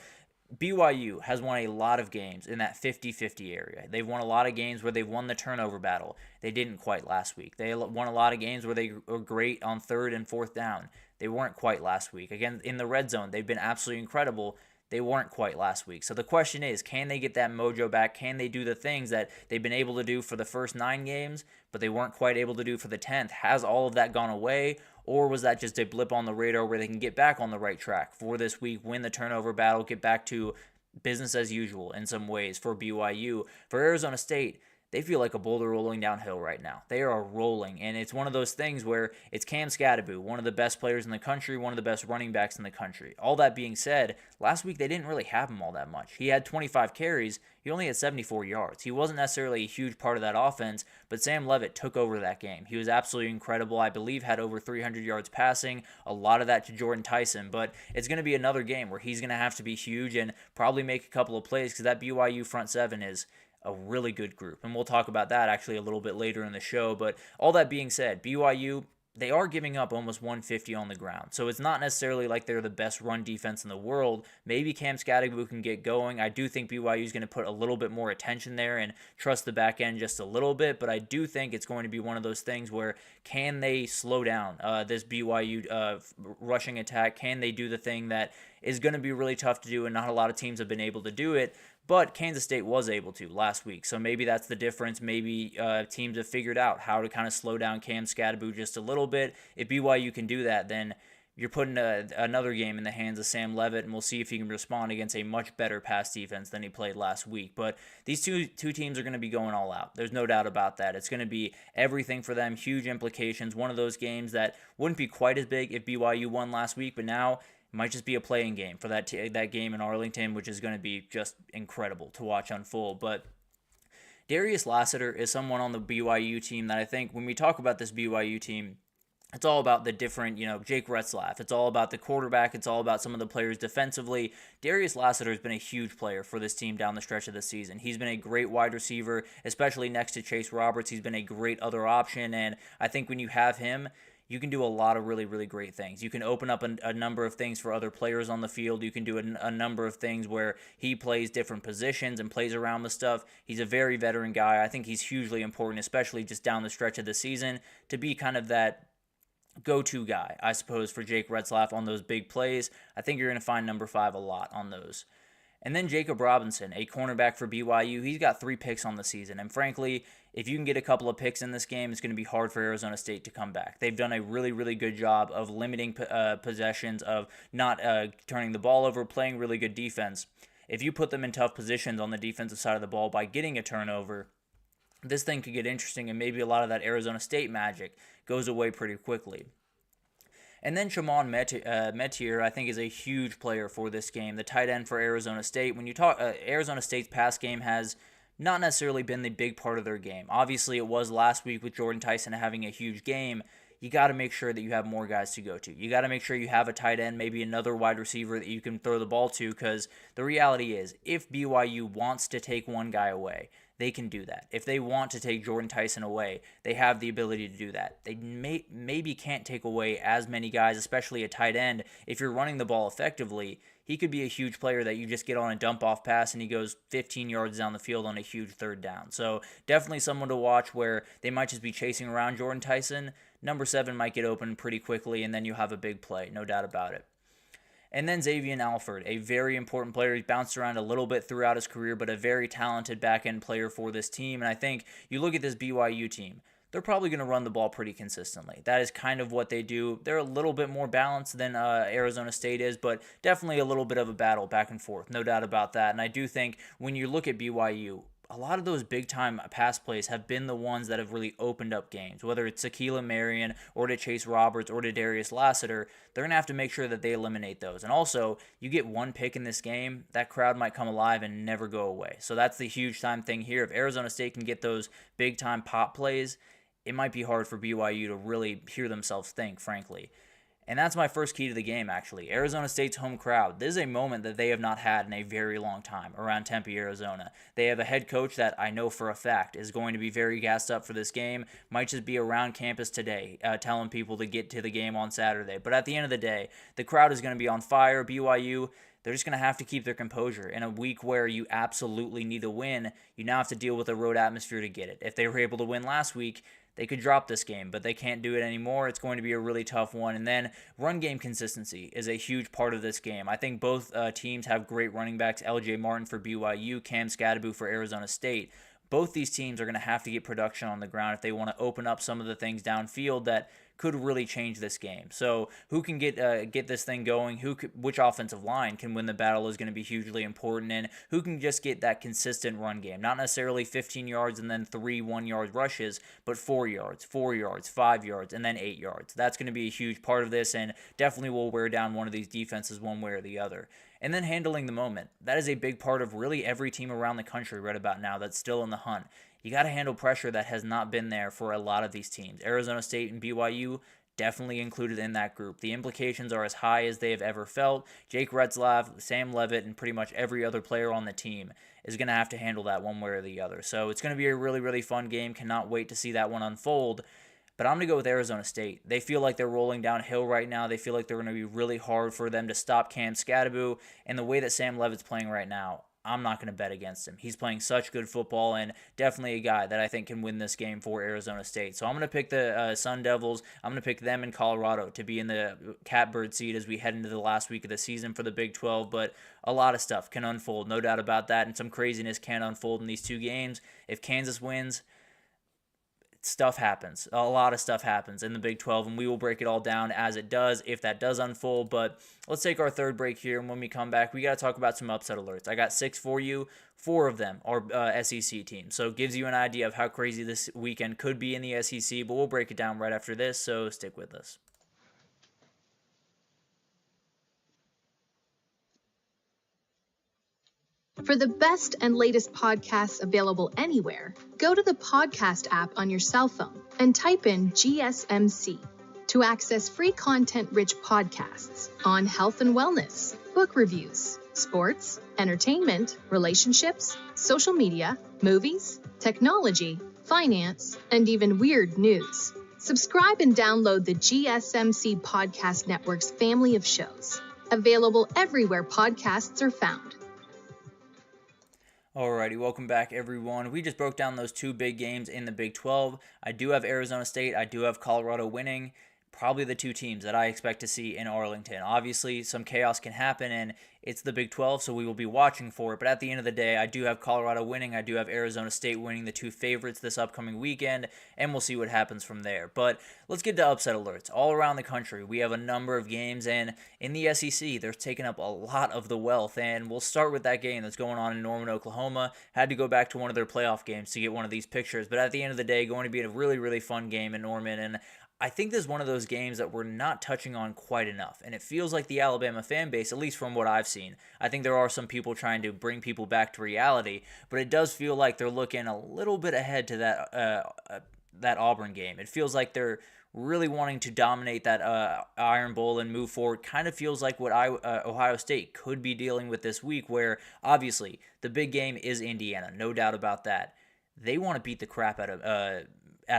BYU has won a lot of games in that 50-50 area. They've won a lot of games where they've won the turnover battle. They didn't quite last week. They won a lot of games where they were great on 3rd and 4th down. They weren't quite last week. Again, in the red zone, they've been absolutely incredible. They weren't quite last week. So the question is, can they get that mojo back? Can they do the things that they've been able to do for the first 9 games, but they weren't quite able to do for the 10th? Has all of that gone away? Or was that just a blip on the radar where they can get back on the right track for this week, win the turnover battle, get back to business as usual in some ways for BYU? For Arizona State, they feel like a boulder rolling downhill right now. They are rolling, and it's one of those things where it's Cam Scadaboo, one of the best players in the country, one of the best running backs in the country. All that being said, last week they didn't really have him all that much. He had 25 carries. He only had 74 yards. He wasn't necessarily a huge part of that offense, but Sam Leavitt took over that game. He was absolutely incredible. I believe had over 300 yards passing, a lot of that to Jordan Tyson, but it's going to be another game where he's going to have to be huge and probably make a couple of plays because that BYU front seven is a really good group, and we'll talk about that actually a little bit later in the show. But all that being said, BYU, they are giving up almost 150 on the ground, so it's not necessarily like they're the best run defense in the world. Maybe Cam Scadaboo can get going. I do think BYU is going to put a little bit more attention there and trust the back end just a little bit, but I do think it's going to be one of those things where can they slow down this BYU rushing attack? Can they do the thing that is going to be really tough to do, and not a lot of teams have been able to do it? But Kansas State was able to last week, so maybe that's the difference. Maybe teams have figured out how to kind of slow down Cam Scadaboo just a little bit. If BYU can do that, then you're putting another game in the hands of Sam Leavitt, and we'll see if he can respond against a much better pass defense than he played last week. But these two teams are going to be going all out. There's no doubt about that. It's going to be everything for them, huge implications. One of those games that wouldn't be quite as big if BYU won last week, but now it might just be a playing game for that game in Arlington, which is going to be just incredible to watch unfold. But Darius Lassiter is someone on the BYU team that I think when we talk about this BYU team, it's all about the different, Jake Retzlaff. It's all about the quarterback. It's all about some of the players defensively. Darius Lassiter has been a huge player for this team down the stretch of the season. He's been a great wide receiver, especially next to Chase Roberts. He's been a great other option, and I think when you have him, you can do a lot of really, really great things. You can open up a number of things for other players on the field. You can do a number of things where he plays different positions and plays around the stuff. He's a very veteran guy. I think he's hugely important, especially just down the stretch of the season, to be kind of that go-to guy, I suppose, for Jake Retzlaff on those big plays. I think you're going to find number 5 a lot on those. And then Jacob Robinson, a cornerback for BYU, he's got 3 picks on the season. And frankly, if you can get a couple of picks in this game, it's going to be hard for Arizona State to come back. They've done a really, really good job of limiting possessions, of not turning the ball over, playing really good defense. If you put them in tough positions on the defensive side of the ball by getting a turnover, this thing could get interesting, and maybe a lot of that Arizona State magic goes away pretty quickly. And then Shimon Metier, I think, is a huge player for this game, the tight end for Arizona State. When you talk, Arizona State's pass game has not necessarily been the big part of their game. Obviously, it was last week with Jordan Tyson having a huge game. You got to make sure that you have more guys to go to. You got to make sure you have a tight end, maybe another wide receiver that you can throw the ball to, because the reality is, if BYU wants to take one guy away, they can do that. If they want to take Jordan Tyson away, they have the ability to do that. They maybe can't take away as many guys, especially a tight end. If you're running the ball effectively, he could be a huge player that you just get on a dump-off pass and he goes 15 yards down the field on a huge third down. So definitely someone to watch where they might just be chasing around Jordan Tyson. Number 7 might get open pretty quickly, and then you have a big play, no doubt about it. And then Xavier Alford, a very important player. He's bounced around a little bit throughout his career, but a very talented back-end player for this team. And I think you look at this BYU team, they're probably going to run the ball pretty consistently. That is kind of what they do. They're a little bit more balanced than Arizona State is, but definitely a little bit of a battle back and forth, no doubt about that. And I do think when you look at BYU, a lot of those big-time pass plays have been the ones that have really opened up games. Whether it's Akila Marion or to Chase Roberts or to Darius Lassiter, they're going to have to make sure that they eliminate those. And also, you get one pick in this game, that crowd might come alive and never go away. So that's the huge-time thing here. If Arizona State can get those big-time pop plays, it might be hard for BYU to really hear themselves think, frankly. And that's my first key to the game, actually. Arizona State's home crowd. This is a moment that they have not had in a very long time around Tempe, Arizona. They have a head coach that I know for a fact is going to be very gassed up for this game. Might just be around campus today, telling people to get to the game on Saturday. But at the end of the day, the crowd is going to be on fire. BYU, they're just going to have to keep their composure. In a week where you absolutely need a win, you now have to deal with a road atmosphere to get it. If they were able to win last week, they could drop this game, but they can't do it anymore. It's going to be a really tough one. And then run game consistency is a huge part of this game. I think both teams have great running backs, LJ Martin for BYU, Cam Scadaboo for Arizona State. Both these teams are going to have to get production on the ground if they want to open up some of the things downfield that could really change this game. So who can get this thing going? Which offensive line can win the battle is going to be hugely important, and who can just get that consistent run game? Not necessarily 15 yards and then 3 1-yard rushes, but 4 yards, 4 yards, 5 yards, and then 8 yards. That's going to be a huge part of this, and definitely will wear down one of these defenses one way or the other. And then handling the moment. That is a big part of really every team around the country right about now that's still in the hunt. You got to handle pressure that has not been there for a lot of these teams. Arizona State and BYU definitely included in that group. The implications are as high as they have ever felt. Jake Retzlaff, Sam Leavitt, and pretty much every other player on the team is going to have to handle that one way or the other. So it's going to be a really, really fun game. Cannot wait to see that one unfold. But I'm going to go with Arizona State. They feel like they're rolling downhill right now. They feel like they're going to be really hard for them to stop Cam Scadaboo. And the way that Sam Leavitt's playing right now, I'm not going to bet against him. He's playing such good football and definitely a guy that I think can win this game for Arizona State. So I'm going to pick the Sun Devils. I'm going to pick them in Colorado to be in the catbird seat as we head into the last week of the season for the Big 12. But a lot of stuff can unfold, no doubt about that, and some craziness can unfold in these two games. If Kansas wins, stuff happens. A lot of stuff happens in the Big 12, and we will break it all down as it does, if that does unfold. But let's take our third break here, and when we come back, we got to talk about some upset alerts. I got 6 for you. 4 of them are SEC teams, so it gives you an idea of how crazy this weekend could be in the SEC, but we'll break it down right after this, so stick with us. For the best and latest podcasts available anywhere, go to the podcast app on your cell phone and type in GSMC to access free content-rich podcasts on health and wellness, book reviews, sports, entertainment, relationships, social media, movies, technology, finance, and even weird news. Subscribe and download the GSMC Podcast Network's family of shows, available everywhere podcasts are found. Alrighty, welcome back, everyone. We just broke down those 2 big games in the Big 12. I do have Arizona State. I do have Colorado winning. Probably the 2 teams that I expect to see in Arlington. Obviously, some chaos can happen, and it's the Big 12, so we will be watching for it. But at the end of the day, I do have Colorado winning. I do have Arizona State winning, the 2 favorites this upcoming weekend, and we'll see what happens from there. But let's get to upset alerts. All around the country, we have a number of games, and in the SEC, they're taking up a lot of the wealth. And we'll start with that game that's going on in Norman, Oklahoma. Had to go back to one of their playoff games to get one of these pictures. But at the end of the day, going to be a really, really fun game in Norman, and I think this is one of those games that we're not touching on quite enough, and it feels like the Alabama fan base, at least from what I've seen. I think there are some people trying to bring people back to reality, but it does feel like they're looking a little bit ahead to that Auburn game. It feels like they're really wanting to dominate that Iron Bowl and move forward. Kind of feels like what Ohio State could be dealing with this week, where obviously the big game is Indiana, no doubt about that. They want to beat the crap out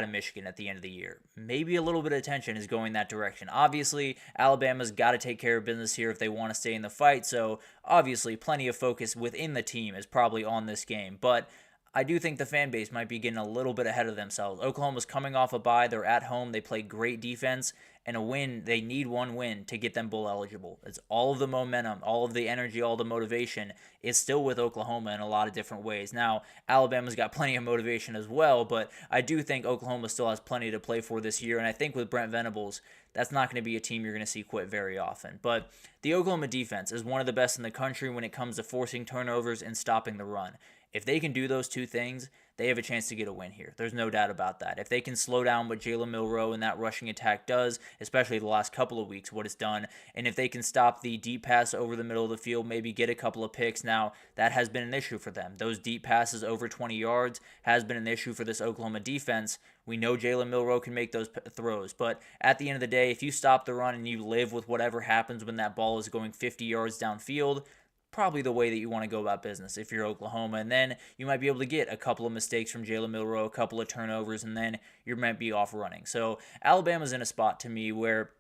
of Michigan at the end of the year. Maybe a little bit of attention is going that direction. Obviously, Alabama's got to take care of business here if they want to stay in the fight, so obviously plenty of focus within the team is probably on this game, but I do think the fan base might be getting a little bit ahead of themselves. Oklahoma's coming off a bye. They're at home. They play great defense. And a win, they need one win to get them bowl eligible. It's all of the momentum, all of the energy, all the motivation is still with Oklahoma in a lot of different ways. Now, Alabama's got plenty of motivation as well, but I do think Oklahoma still has plenty to play for this year. And I think with Brent Venables, that's not going to be a team you're going to see quit very often. But the Oklahoma defense is one of the best in the country when it comes to forcing turnovers and stopping the run. If they can do those 2 things, they have a chance to get a win here. There's no doubt about that. If they can slow down what Jalen Milroe and that rushing attack does, especially the last couple of weeks, what it's done, and if they can stop the deep pass over the middle of the field, maybe get a couple of picks, now that has been an issue for them. Those deep passes over 20 yards has been an issue for this Oklahoma defense. We know Jalen Milroe can make those throws, but at the end of the day, if you stop the run and you live with whatever happens when that ball is going 50 yards downfield, probably the way that you want to go about business if you're Oklahoma. And then you might be able to get a couple of mistakes from Jalen Milroe, a couple of turnovers, and then you might be off running. So Alabama's in a spot to me where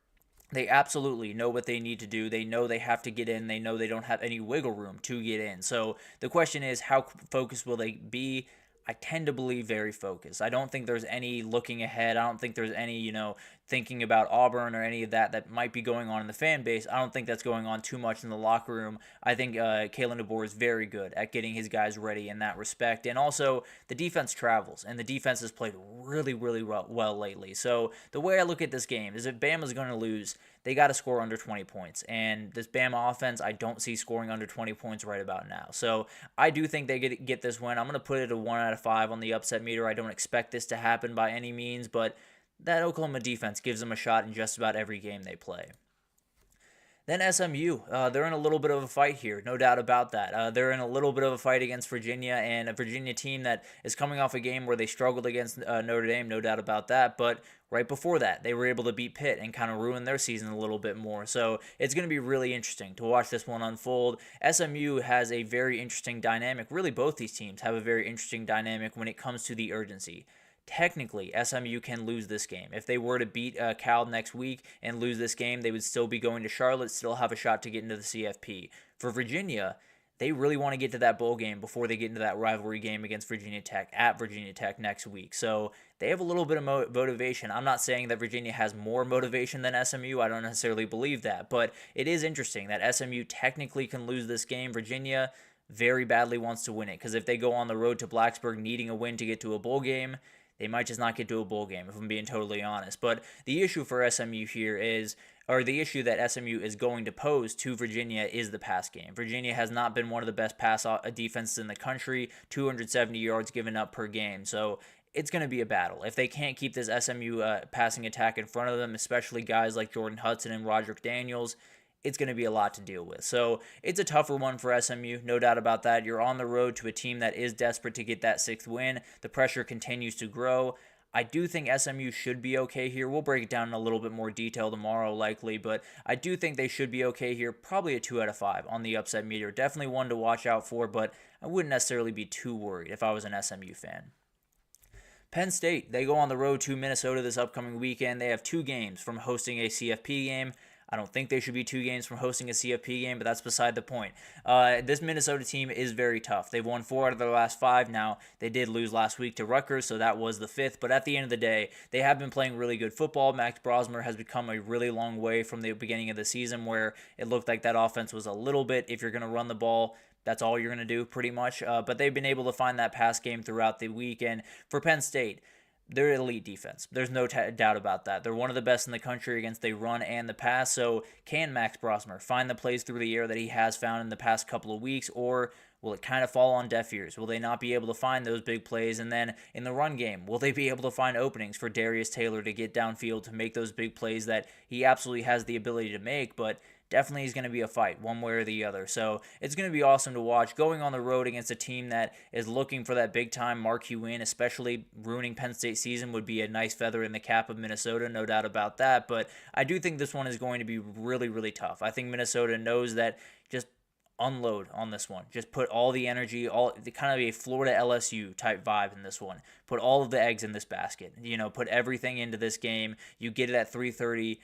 they absolutely know what they need to do. They know they have to get in. They know they don't have any wiggle room to get in. So the question is, how focused will they be? I tend to believe very focused. I don't think there's any looking ahead. I don't think there's any, thinking about Auburn or any of that might be going on in the fan base. I don't think that's going on too much in the locker room. I think Kalen DeBoer is very good at getting his guys ready in that respect. And also, the defense travels, and the defense has played really, really well lately. So the way I look at this game is if Bama's going to lose, they got to score under 20 points. And this Bama offense, I don't see scoring under 20 points right about now. So I do think they get this win. I'm going to put it a 1 out of 5 on the upset meter. I don't expect this to happen by any means, but that Oklahoma defense gives them a shot in just about every game they play. Then SMU, they're in a little bit of a fight here, no doubt about that. They're in a little bit of a fight against Virginia, and a Virginia team that is coming off a game where they struggled against Notre Dame, no doubt about that. But right before that, they were able to beat Pitt and kind of ruin their season a little bit more. So it's going to be really interesting to watch this one unfold. SMU has a very interesting dynamic. Really, both these teams have a very interesting dynamic when it comes to the urgency. Technically, SMU can lose this game. If they were to beat Cal next week and lose this game, they would still be going to Charlotte, still have a shot to get into the CFP. For Virginia, they really want to get to that bowl game before they get into that rivalry game against Virginia Tech at Virginia Tech next week. So they have a little bit of motivation. I'm not saying that Virginia has more motivation than SMU. I don't necessarily believe that. But it is interesting that SMU technically can lose this game. Virginia very badly wants to win it, because if they go on the road to Blacksburg needing a win to get to a bowl game, they might just not get to a bowl game, if I'm being totally honest. But the issue for SMU here is, or the issue that SMU is going to pose to Virginia, is the pass game. Virginia has not been one of the best pass defenses in the country, 270 yards given up per game. So it's going to be a battle. If they can't keep this SMU passing attack in front of them, especially guys like Jordan Hudson and Roderick Daniels, it's going to be a lot to deal with. So it's a tougher one for SMU, no doubt about that. You're on the road to a team that is desperate to get that 6th win. The pressure continues to grow. I do think SMU should be okay here. We'll break it down in a little bit more detail tomorrow likely, but I do think they should be okay here. Probably a 2 out of 5 on the upset meter. Definitely one to watch out for, but I wouldn't necessarily be too worried if I was an SMU fan. Penn State, they go on the road to Minnesota this upcoming weekend. They have 2 games from hosting a CFP game. I don't think they should be 2 games from hosting a CFP game, but that's beside the point. This Minnesota team is very tough. They've won 4 out of their last 5 now. They did lose last week to Rutgers, so that was the 5th. But at the end of the day, they have been playing really good football. Max Brosmer has become a really long way from the beginning of the season, where it looked like that offense was a little bit, if you're going to run the ball, that's all you're going to do pretty much. But they've been able to find that pass game throughout the week. And for Penn State, they're elite defense. There's no doubt about that. They're one of the best in the country against the run and the pass. So can Max Brosmer find the plays through the air that he has found in the past couple of weeks, or will it kind of fall on deaf ears? Will they not be able to find those big plays? And then in the run game, will they be able to find openings for Darius Taylor to get downfield to make those big plays that he absolutely has the ability to make? But definitely is going to be a fight one way or the other. So it's going to be awesome to watch. Going on the road against a team that is looking for that big-time marquee win, especially ruining Penn State season, would be a nice feather in the cap of Minnesota, no doubt about that. But I do think this one is going to be really, really tough. I think Minnesota knows that. Just unload on this one. Just put all the energy, all the kind of a Florida LSU type vibe in this one. Put all of the eggs in this basket. Put everything into this game. You get it at 3:30.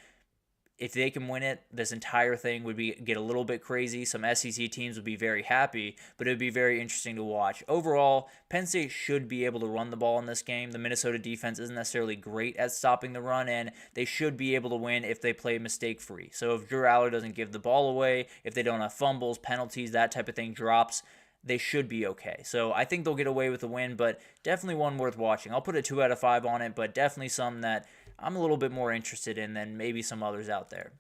If they can win it, this entire thing would get a little bit crazy. Some SEC teams would be very happy, but it would be very interesting to watch. Overall, Penn State should be able to run the ball in this game. The Minnesota defense isn't necessarily great at stopping the run, and they should be able to win if they play mistake-free. So if Drew Aller doesn't give the ball away, if they don't have fumbles, penalties, that type of thing drops, they should be okay. So I think they'll get away with the win, but definitely one worth watching. I'll put a 2 out of 5 on it, but definitely some that I'm a little bit more interested in than maybe some others out there.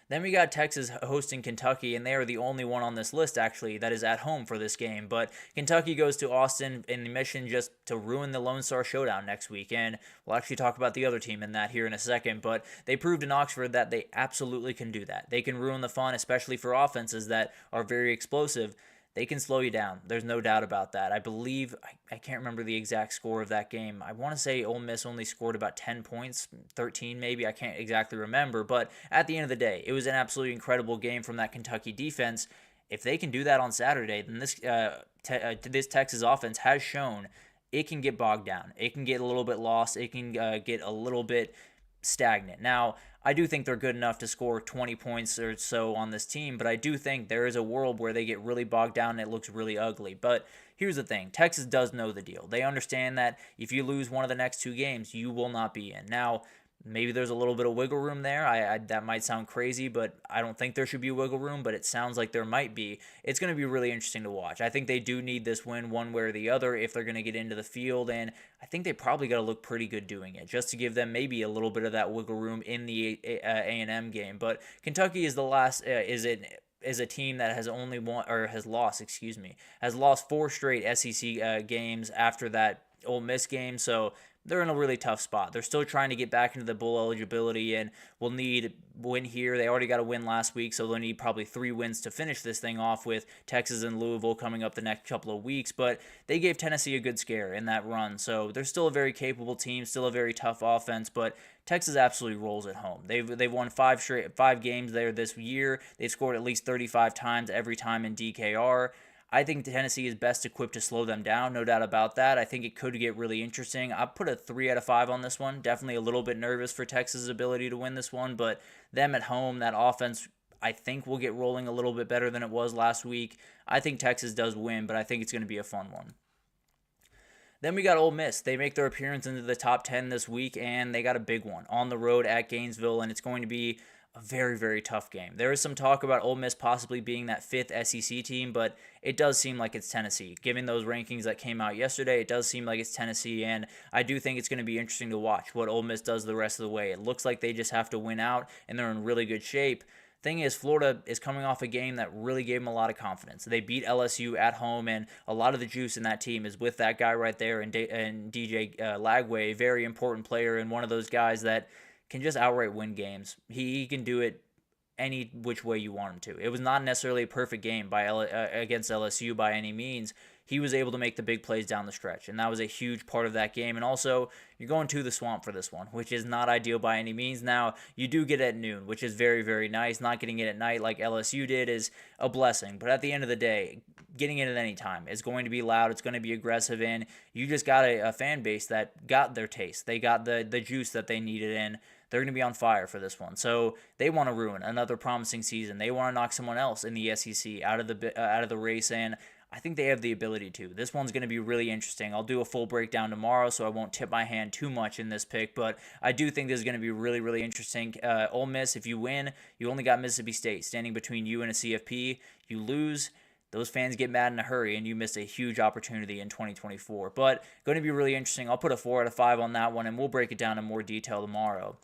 Then we got Texas hosting Kentucky, and they are the only one on this list, actually, that is at home for this game. But Kentucky goes to Austin in the mission just to ruin the Lone Star Showdown next week. And we'll actually talk about the other team in that here in a second. But they proved in Oxford that they absolutely can do that. They can ruin the fun, especially for offenses that are very explosive. They can slow you down. There's no doubt about that. I believe, I can't remember the exact score of that game. I want to say Ole Miss only scored about 10 points, 13 maybe. I can't exactly remember. But at the end of the day, it was an absolutely incredible game from that Kentucky defense. If they can do that on Saturday, then this Texas offense has shown it can get bogged down. It can get a little bit lost. It can get a little bit stagnant. Now, I do think they're good enough to score 20 points or so on this team, but I do think there is a world where they get really bogged down and it looks really ugly. But here's the thing. Texas does know the deal. They understand that if you lose one of the next 2 games, you will not be in. Now, maybe there's a little bit of wiggle room there. That might sound crazy, but I don't think there should be wiggle room, but it sounds like there might be. It's going to be really interesting to watch. I think they do need this win one way or the other if they're going to get into the field, and I think they probably got to look pretty good doing it just to give them maybe a little bit of that wiggle room in the A&M game. But Kentucky is the last is a team that has lost 4 straight SEC games after that Ole Miss game, so they're in a really tough spot. They're still trying to get back into the bowl eligibility and will need win here. They already got a win last week, so they'll need probably 3 wins to finish this thing off, with Texas and Louisville coming up the next couple of weeks. But they gave Tennessee a good scare in that run, so they're still a very capable team, still a very tough offense, but Texas absolutely rolls at home. They've won 5 games there this year. They've scored at least 35 times every time in DKR. I think Tennessee is best equipped to slow them down, no doubt about that. I think it could get really interesting. I'll put a 3 out of 5 on this one. Definitely a little bit nervous for Texas' ability to win this one, but them at home, that offense, I think will get rolling a little bit better than it was last week. I think Texas does win, but I think it's going to be a fun one. Then we got Ole Miss. They make their appearance into the top 10 this week, and they got a big one on the road at Gainesville, and it's going to be a very, very tough game. There is some talk about Ole Miss possibly being that 5th SEC team, but it does seem like it's Tennessee. Given those rankings that came out yesterday, it does seem like it's Tennessee, and I do think it's going to be interesting to watch what Ole Miss does the rest of the way. It looks like they just have to win out, and they're in really good shape. Thing is, Florida is coming off a game that really gave them a lot of confidence. They beat LSU at home, and a lot of the juice in that team is with that guy right there and DJ Lagway, a very important player and one of those guys that can just outright win games. He can do it any which way you want him to. It was not necessarily a perfect game against LSU by any means. He was able to make the big plays down the stretch, and that was a huge part of that game. And also, you're going to the Swamp for this one, which is not ideal by any means. Now, you do get it at noon, which is very, very nice. Not getting it at night like LSU did is a blessing. But at the end of the day, getting it at any time is going to be loud. It's going to be aggressive, and you just got a fan base that got their taste. They got the juice that they needed in. They're going to be on fire for this one. So they want to ruin another promising season. They want to knock someone else in the SEC out of the race, and I think they have the ability to. This one's going to be really interesting. I'll do a full breakdown tomorrow, so I won't tip my hand too much in this pick, but I do think this is going to be really, really interesting. Ole Miss, if you win, you only got Mississippi State standing between you and a CFP. You lose, those fans get mad in a hurry, and you miss a huge opportunity in 2024. But going to be really interesting. I'll put a 4 out of 5 on that one, and we'll break it down in more detail tomorrow.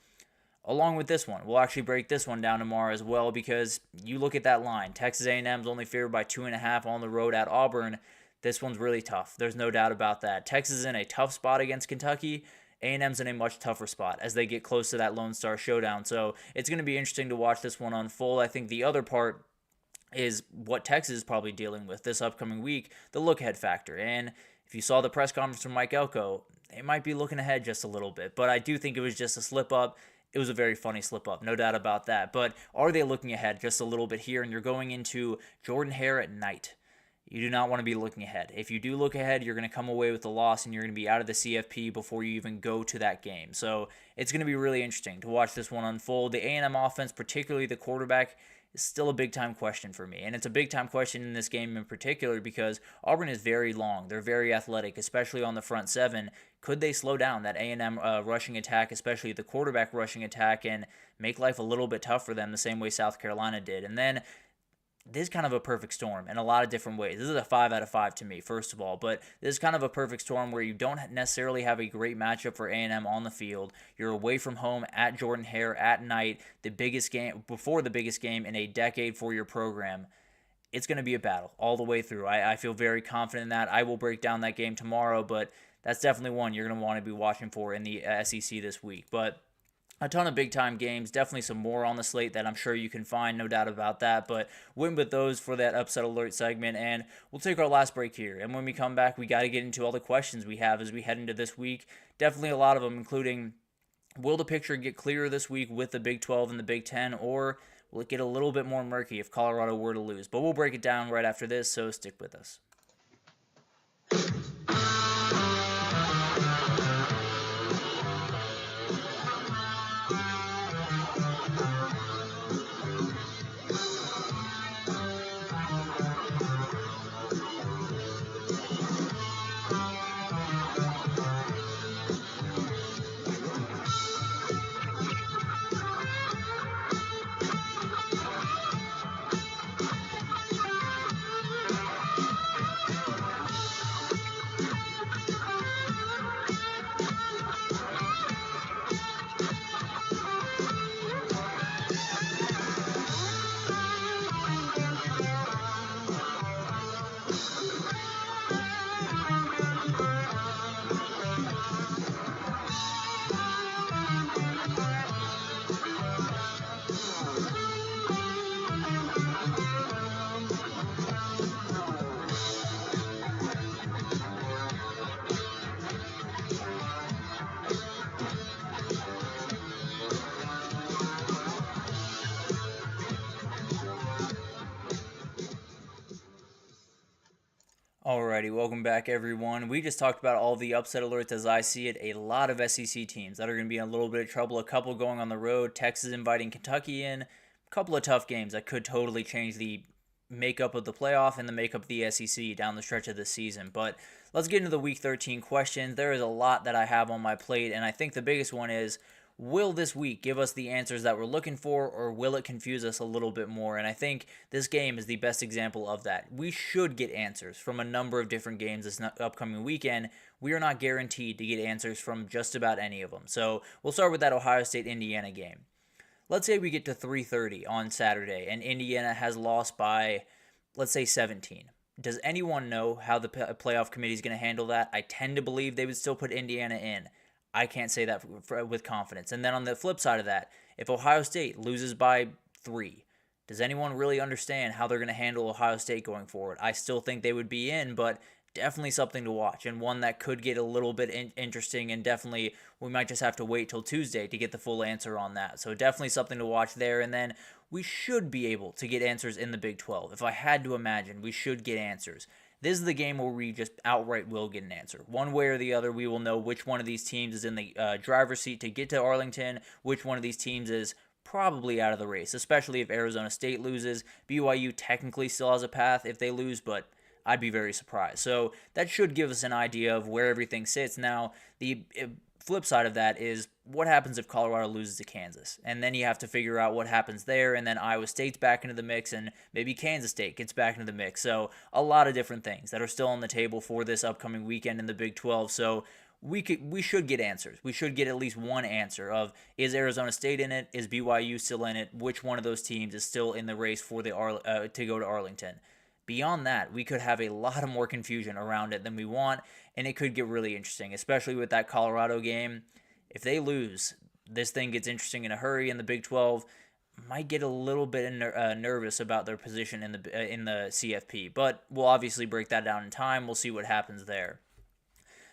Along with this one, we'll actually break this one down tomorrow as well, because you look at that line. Texas A&M's only favored by 2.5 on the road at Auburn. This one's really tough. There's no doubt about that. Texas is in a tough spot against Kentucky. A&M's in a much tougher spot as they get close to that Lone Star Showdown. So it's going to be interesting to watch this one unfold. I think the other part is what Texas is probably dealing with this upcoming week, the look-ahead factor. And if you saw the press conference from Mike Elko, they might be looking ahead just a little bit. But I do think it was just a slip-up. It was a very funny slip-up, no doubt about that. But are they looking ahead just a little bit here? And you're going into Jordan-Hare at night. You do not want to be looking ahead. If you do look ahead, you're going to come away with a loss, and you're going to be out of the CFP before you even go to that game. So it's going to be really interesting to watch this one unfold. The A&M offense, particularly the quarterback, is still a big-time question for me. And it's a big-time question in this game in particular because Auburn is very long. They're very athletic, especially on the front seven. Could they slow down that A&M rushing attack, especially the quarterback rushing attack, and make life a little bit tough for them the same way South Carolina did? And then this is kind of a perfect storm in a lot of different ways. This is a 5 out of 5 to me, first of all, but this is kind of a perfect storm where you don't necessarily have a great matchup for A&M on the field. You're away from home at Jordan-Hare at night, the biggest game before the biggest game in a decade for your program. It's going to be a battle all the way through. I feel very confident in that. I will break down that game tomorrow, but that's definitely one you're going to want to be watching for in the SEC this week. But a ton of big-time games, definitely some more on the slate that I'm sure you can find, no doubt about that, but went with those for that Upset Alert segment, and we'll take our last break here, and when we come back, we got to get into all the questions we have as we head into this week. Definitely a lot of them, including, will the picture get clearer this week with the Big 12 and the Big 10, or will it get a little bit more murky if Colorado were to lose? But we'll break it down right after this, so stick with us. Alrighty, welcome back everyone. We just talked about all the upset alerts as I see it. A lot of SEC teams that are going to be in a little bit of trouble. A couple going on the road. Texas inviting Kentucky in. A couple of tough games that could totally change the makeup of the playoff and the makeup of the SEC down the stretch of this season. But let's get into the Week 13 questions. There is a lot that I have on my plate, and I think the biggest one is, will this week give us the answers that we're looking for, or will it confuse us a little bit more? And I think this game is the best example of that. We should get answers from a number of different games this upcoming weekend. We are not guaranteed to get answers from just about any of them. So we'll start with that Ohio State-Indiana game. Let's say we get to 3:30 on Saturday and Indiana has lost by, let's say, 17. Does anyone know how the playoff committee is going to handle that? I tend to believe they would still put Indiana in. I can't say that with confidence. And then on the flip side of that, if Ohio State loses by 3, does anyone really understand how they're going to handle Ohio State going forward? I still think they would be in, but definitely something to watch, and one that could get a little bit interesting, and definitely we might just have to wait till Tuesday to get the full answer on that. So definitely something to watch there, and then we should be able to get answers in the Big 12. If I had to imagine, we should get answers. This is the game where we just outright will get an answer. One way or the other, we will know which one of these teams is in the driver's seat to get to Arlington, which one of these teams is probably out of the race, especially if Arizona State loses. BYU technically still has a path if they lose, but I'd be very surprised. So that should give us an idea of where everything sits. Now, the flip side of that is what happens if Colorado loses to Kansas? And then you have to figure out what happens there, and then Iowa State's back into the mix, and maybe Kansas State gets back into the mix. So a lot of different things that are still on the table for this upcoming weekend in the Big 12. So we should get answers. We should get at least one answer of, is Arizona State in it? Is BYU still in it? Which one of those teams is still in the race for the to go to Arlington? Beyond that, we could have a lot of more confusion around it than we want, and it could get really interesting, especially with that Colorado game. If they lose, this thing gets interesting in a hurry, and the Big 12 might get a little bit nervous about their position in the CFP. But we'll obviously break that down in time. We'll see what happens there.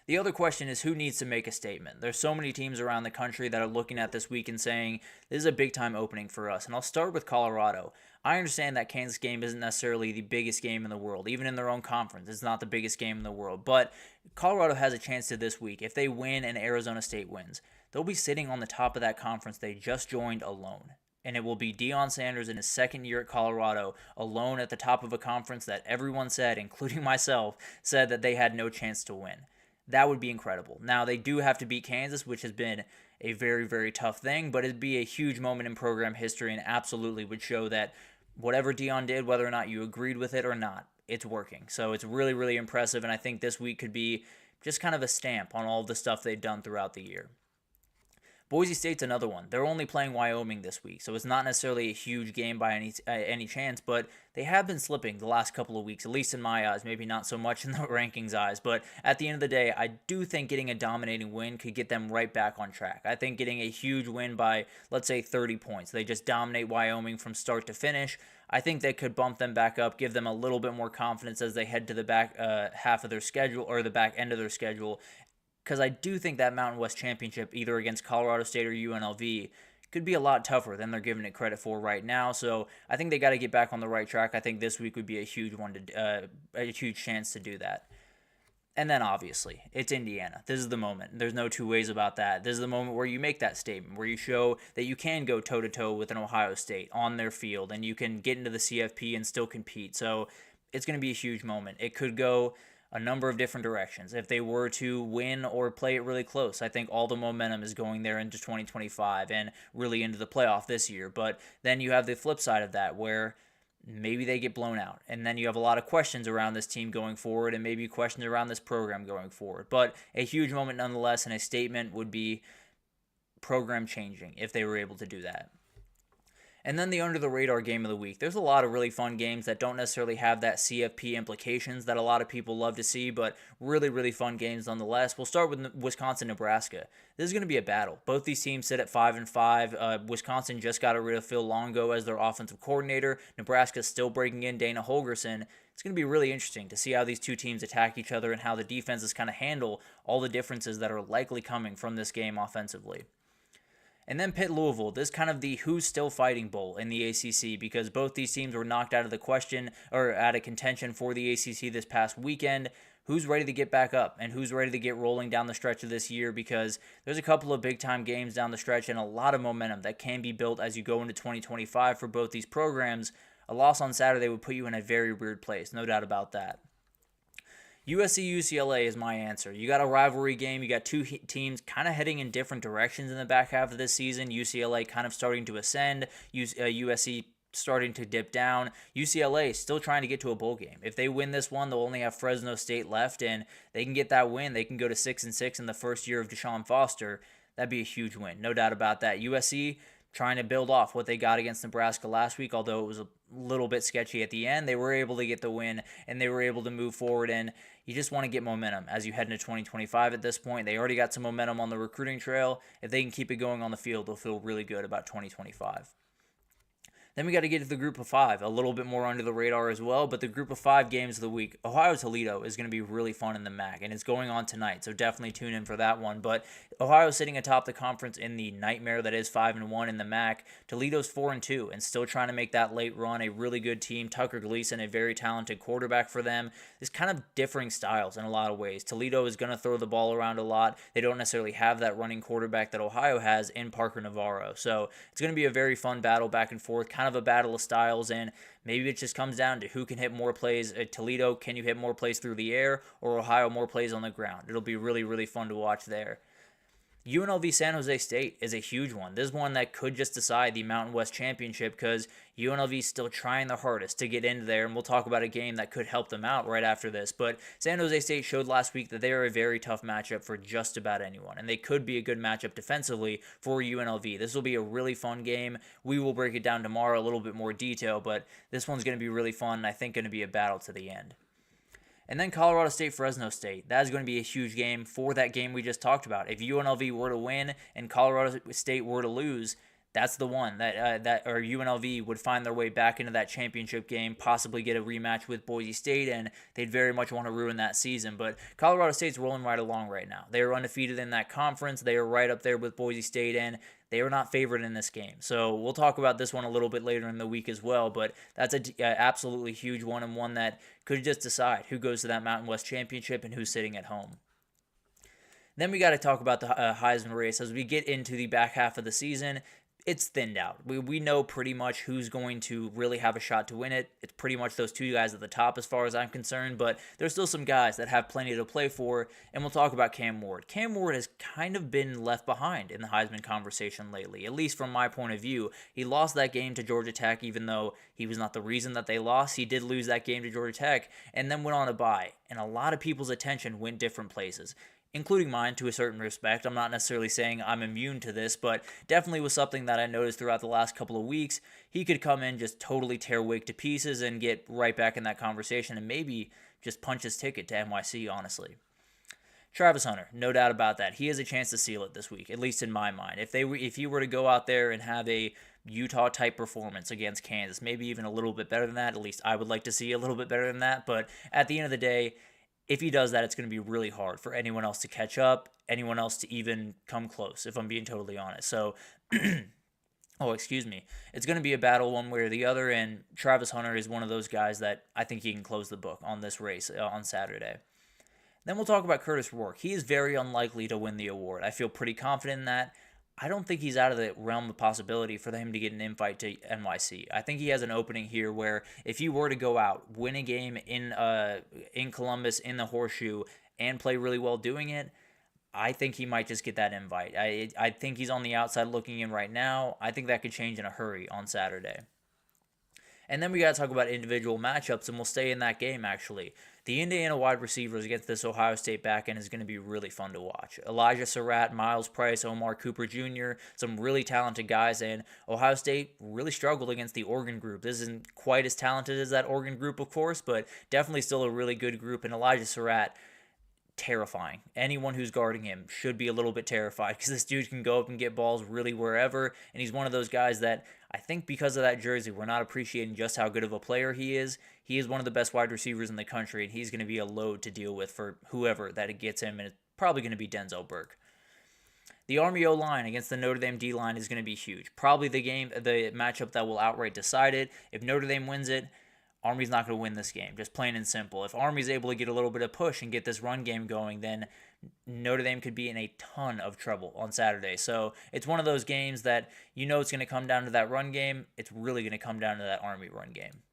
The other question is, who needs to make a statement? There's so many teams around the country that are looking at this week and saying, this is a big-time opening for us. And I'll start with Colorado. I understand that Kansas game isn't necessarily the biggest game in the world. Even in their own conference, it's not the biggest game in the world. But Colorado has a chance to this week. If they win and Arizona State wins, they'll be sitting on the top of that conference they just joined alone. And it will be Deion Sanders in his second year at Colorado, alone at the top of a conference that everyone said, including myself, said that they had no chance to win. That would be incredible. Now, they do have to beat Kansas, which has been a very, very tough thing, but it'd be a huge moment in program history and absolutely would show that whatever Deion did, whether or not you agreed with it or not, it's working. So it's really, really impressive, and I think this week could be just kind of a stamp on all of the stuff they've done throughout the year. Boise State's another one. They're only playing Wyoming this week, so it's not necessarily a huge game by any chance, but they have been slipping the last couple of weeks, at least in my eyes, maybe not so much in the rankings eyes, but at the end of the day, I do think getting a dominating win could get them right back on track. I think getting a huge win by, let's say, 30 points, they just dominate Wyoming from start to finish, I think that could bump them back up, give them a little bit more confidence as they head to the back half of their schedule, or the back end of their schedule, because I do think that Mountain West Championship, either against Colorado State or UNLV, could be a lot tougher than they're giving it credit for right now. So I think they got to get back on the right track. I think this week would be a huge chance to do that. And then obviously, it's Indiana. This is the moment. There's no two ways about that. This is the moment where you make that statement, where you show that you can go toe-to-toe with an Ohio State on their field, and you can get into the CFP and still compete. So it's going to be a huge moment. It could go a number of different directions. If they were to win or play it really close, I think all the momentum is going there into 2025 and really into the playoff this year. But then you have the flip side of that, where maybe they get blown out. And then you have a lot of questions around this team going forward, and maybe questions around this program going forward. But a huge moment nonetheless, and a statement would be program changing if they were able to do that. And then the under-the-radar game of the week. There's a lot of really fun games that don't necessarily have that CFP implications that a lot of people love to see, but really, really fun games nonetheless. We'll start with Wisconsin-Nebraska. This is going to be a battle. Both these teams sit at 5-5. Wisconsin just got rid of Phil Longo as their offensive coordinator. Nebraska's still breaking in Dana Holgorsen. It's going to be really interesting to see how these two teams attack each other and how the defenses kind of handle all the differences that are likely coming from this game offensively. And then Pitt-Louisville, this is kind of the who's still fighting bowl in the ACC, because both these teams were knocked out of the question or out of contention for the ACC this past weekend. Who's ready to get back up and who's ready to get rolling down the stretch of this year, because there's a couple of big-time games down the stretch and a lot of momentum that can be built as you go into 2025 for both these programs. A loss on Saturday would put you in a very weird place, no doubt about that. USC-UCLA is my answer. You got a rivalry game. You got two teams kind of heading in different directions in the back half of this season. UCLA kind of starting to ascend. USC starting to dip down. UCLA still trying to get to a bowl game. If they win this one, they'll only have Fresno State left, and they can get that win. They can go to 6-6 in the first year of Deshaun Foster. That'd be a huge win, no doubt about that. USC trying to build off what they got against Nebraska last week, although it was a little bit sketchy at the end. They were able to get the win, and they were able to move forward, and you just want to get momentum as you head into 2025 at this point. They already got some momentum on the recruiting trail. If they can keep it going on the field, they'll feel really good about 2025. Then we got to get to the group of five, a little bit more under the radar as well, but the group of five games of the week, Ohio-Toledo is going to be really fun in the MAC, and it's going on tonight, so definitely tune in for that one. But Ohio sitting atop the conference in the nightmare that is 5-1 in the MAC. Toledo's 4-2 and still trying to make that late run, a really good team. Tucker Gleason, a very talented quarterback for them. It's kind of differing styles in a lot of ways. Toledo is going to throw the ball around a lot. They don't necessarily have that running quarterback that Ohio has in Parker Navarro, so it's going to be a very fun battle back and forth, kind of a battle of styles, and maybe it just comes down to who can hit more plays. At Toledo, can you hit more plays through the air, or Ohio more plays on the ground? It'll be really, really fun to watch there. UNLV San Jose State is a huge one. This is one that could just decide the Mountain West Championship because UNLV is still trying their hardest to get into there, and we'll talk about a game that could help them out right after this. But San Jose State showed last week that they are a very tough matchup for just about anyone, and they could be a good matchup defensively for UNLV. This will be a really fun game. We will break it down tomorrow a little bit more detail, but this one's going to be really fun, and I think going to be a battle to the end. And then Colorado State, Fresno State. That is going to be a huge game for that game we just talked about. If UNLV were to win and Colorado State were to lose, that's the one that UNLV would find their way back into that championship game, possibly get a rematch with Boise State, and they'd very much want to ruin that season. But Colorado State's rolling right along right now. They are undefeated in that conference. They are right up there with Boise State, and they are not favored in this game. So we'll talk about this one a little bit later in the week as well, but that's an absolutely huge one, and one that could just decide who goes to that Mountain West Championship and who's sitting at home. Then we got to talk about the Heisman race. As we get into the back half of the season, it's thinned out. We know pretty much who's going to really have a shot to win it. It's pretty much those two guys at the top as far as I'm concerned, but there's still some guys that have plenty to play for, and we'll talk about Cam Ward. Cam Ward has kind of been left behind in the Heisman conversation lately, at least from my point of view. He lost that game to Georgia Tech, even though he was not the reason that they lost. He did lose that game to Georgia Tech, and then went on a bye, and a lot of people's attention went different places, including mine to a certain respect. I'm not necessarily saying I'm immune to this, but definitely was something that I noticed throughout the last couple of weeks. He could come in, just totally tear Wake to pieces and get right back in that conversation and maybe just punch his ticket to NYC, honestly. Travis Hunter, no doubt about that. He has a chance to seal it this week, at least in my mind. If he were to go out there and have a Utah-type performance against Kansas, maybe even a little bit better than that, at least I would like to see a little bit better than that, but at the end of the day, if he does that, it's going to be really hard for anyone else to catch up, anyone else to even come close, if I'm being totally honest. So, it's going to be a battle one way or the other, and Travis Hunter is one of those guys that I think he can close the book on this race on Saturday. Then we'll talk about Curtis Rourke. He is very unlikely to win the award. I feel pretty confident in that. I don't think he's out of the realm of possibility for him to get an invite to NYC. I think he has an opening here where if he were to go out, win a game in Columbus, in the Horseshoe, and play really well doing it, I think he might just get that invite. I think he's on the outside looking in right now. I think that could change in a hurry on Saturday. And then we got to talk about individual matchups, and we'll stay in that game, actually. The Indiana wide receivers against this Ohio State backend is going to be really fun to watch. Elijah Surratt, Miles Price, Omar Cooper Jr., some really talented guys, and Ohio State really struggled against the Oregon group. This isn't quite as talented as that Oregon group, of course, but definitely still a really good group, and Elijah Surratt, terrifying. Anyone who's guarding him should be a little bit terrified because this dude can go up and get balls really wherever, and he's one of those guys that I think because of that jersey, we're not appreciating just how good of a player he is. He is one of the best wide receivers in the country, and he's going to be a load to deal with for whoever that it gets him, and it's probably going to be Denzel Burke. The Army O-line against the Notre Dame D-line is going to be huge. Probably the matchup that will outright decide it. If Notre Dame wins it, Army's not going to win this game, just plain and simple. If Army's able to get a little bit of push and get this run game going, then Notre Dame could be in a ton of trouble on Saturday. So it's one of those games that you know it's going to come down to that run game. It's really going to come down to that Army run game.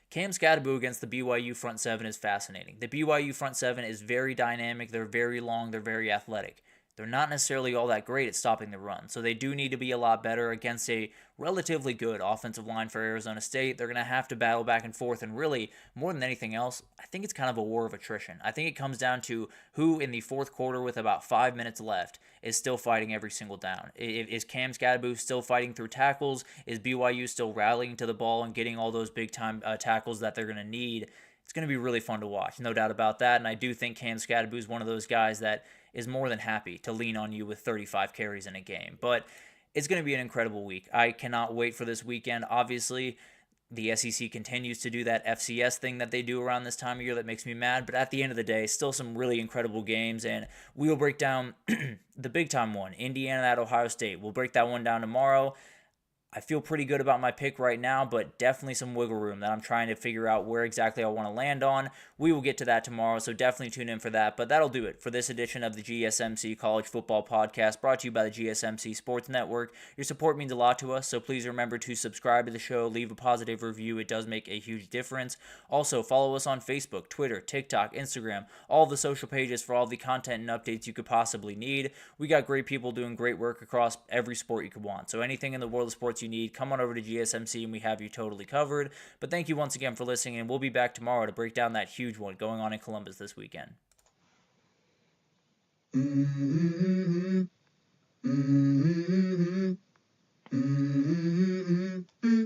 Cam Scadaboo against the BYU front seven is fascinating. The BYU front seven is very dynamic. They're very long. They're very athletic. They're not necessarily all that great at stopping the run, so they do need to be a lot better against a relatively good offensive line for Arizona State. They're going to have to battle back and forth, and really, more than anything else, I think it's kind of a war of attrition. I think it comes down to who in the fourth quarter with about 5 minutes left is still fighting every single down. Is Cam Scadaboo still fighting through tackles? Is BYU still rallying to the ball and getting all those big-time tackles that they're going to need? It's going to be really fun to watch, no doubt about that, and I do think Cam Scadaboo is one of those guys that is more than happy to lean on you with 35 carries in a game. But it's going to be an incredible week. I cannot wait for this weekend. Obviously, the SEC continues to do that FCS thing that they do around this time of year that makes me mad. But at the end of the day, still some really incredible games. And we will break down the big-time one, Indiana at Ohio State. We'll break that one down tomorrow. I feel pretty good about my pick right now, but definitely some wiggle room that I'm trying to figure out where exactly I want to land on. We will get to that tomorrow, so definitely tune in for that. But that'll do it for this edition of the GSMC College Football Podcast, brought to you by the GSMC Sports Network. Your support means a lot to us, so please remember to subscribe to the show, leave a positive review. It does make a huge difference. Also, follow us on Facebook, Twitter, TikTok, Instagram, all the social pages for all the content and updates you could possibly need. We got great people doing great work across every sport you could want. So anything in the world of sports you need, come on over to GSMC and we have you totally covered. But thank you once again for listening, and we'll be back tomorrow to break down that huge one going on in Columbus this weekend. Mm-hmm. Mm-hmm. Mm-hmm. Mm-hmm.